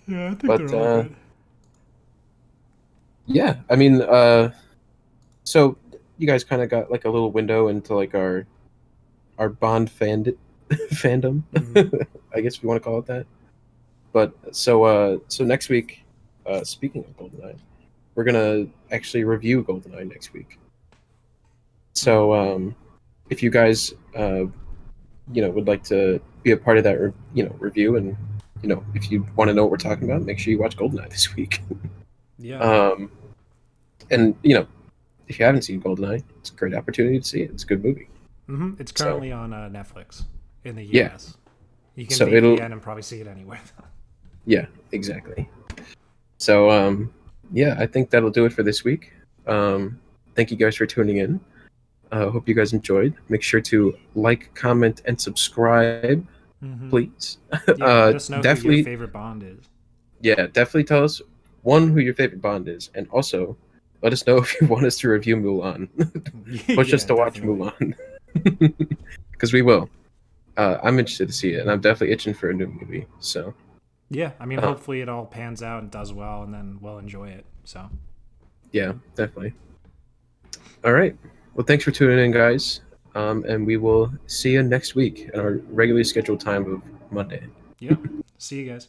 Yeah, I think they're But all good. yeah, I mean, so you guys kind of got like a little window into like our Bond fandom, Mm-hmm. I guess if you want to call it that. But so next week, speaking of GoldenEye, we're gonna actually review GoldenEye next week. Mm-hmm. So if you guys would like to be a part of that review, and if you want to know what we're talking about, make sure you watch GoldenEye this week. Yeah. um, and if you haven't seen GoldenEye, it's a great opportunity to see it. It's a good movie. Mm-hmm. It's So currently on Netflix in the yeah, U.S. You can so it'll VPN and probably see it anywhere. yeah, exactly. So yeah, I think that'll do it for this week. Thank you guys for tuning in. Hope you guys enjoyed. Make sure to like, comment, and subscribe, Mm-hmm. please. Yeah, let us know who your Definitely, favorite Bond is. yeah, definitely tell us one who your favorite Bond is, and also let us know if you want us to review Mulan. Push us Yeah, to watch definitely. Mulan because we will. I'm interested to see it, and I'm definitely itching for a new movie. So Yeah, I mean, uh, hopefully it all pans out and does well, and then we'll enjoy it. So, yeah, definitely. All right. Well, thanks for tuning in, guys. And we will see you next week at our regularly scheduled time of Monday. yep. See you guys.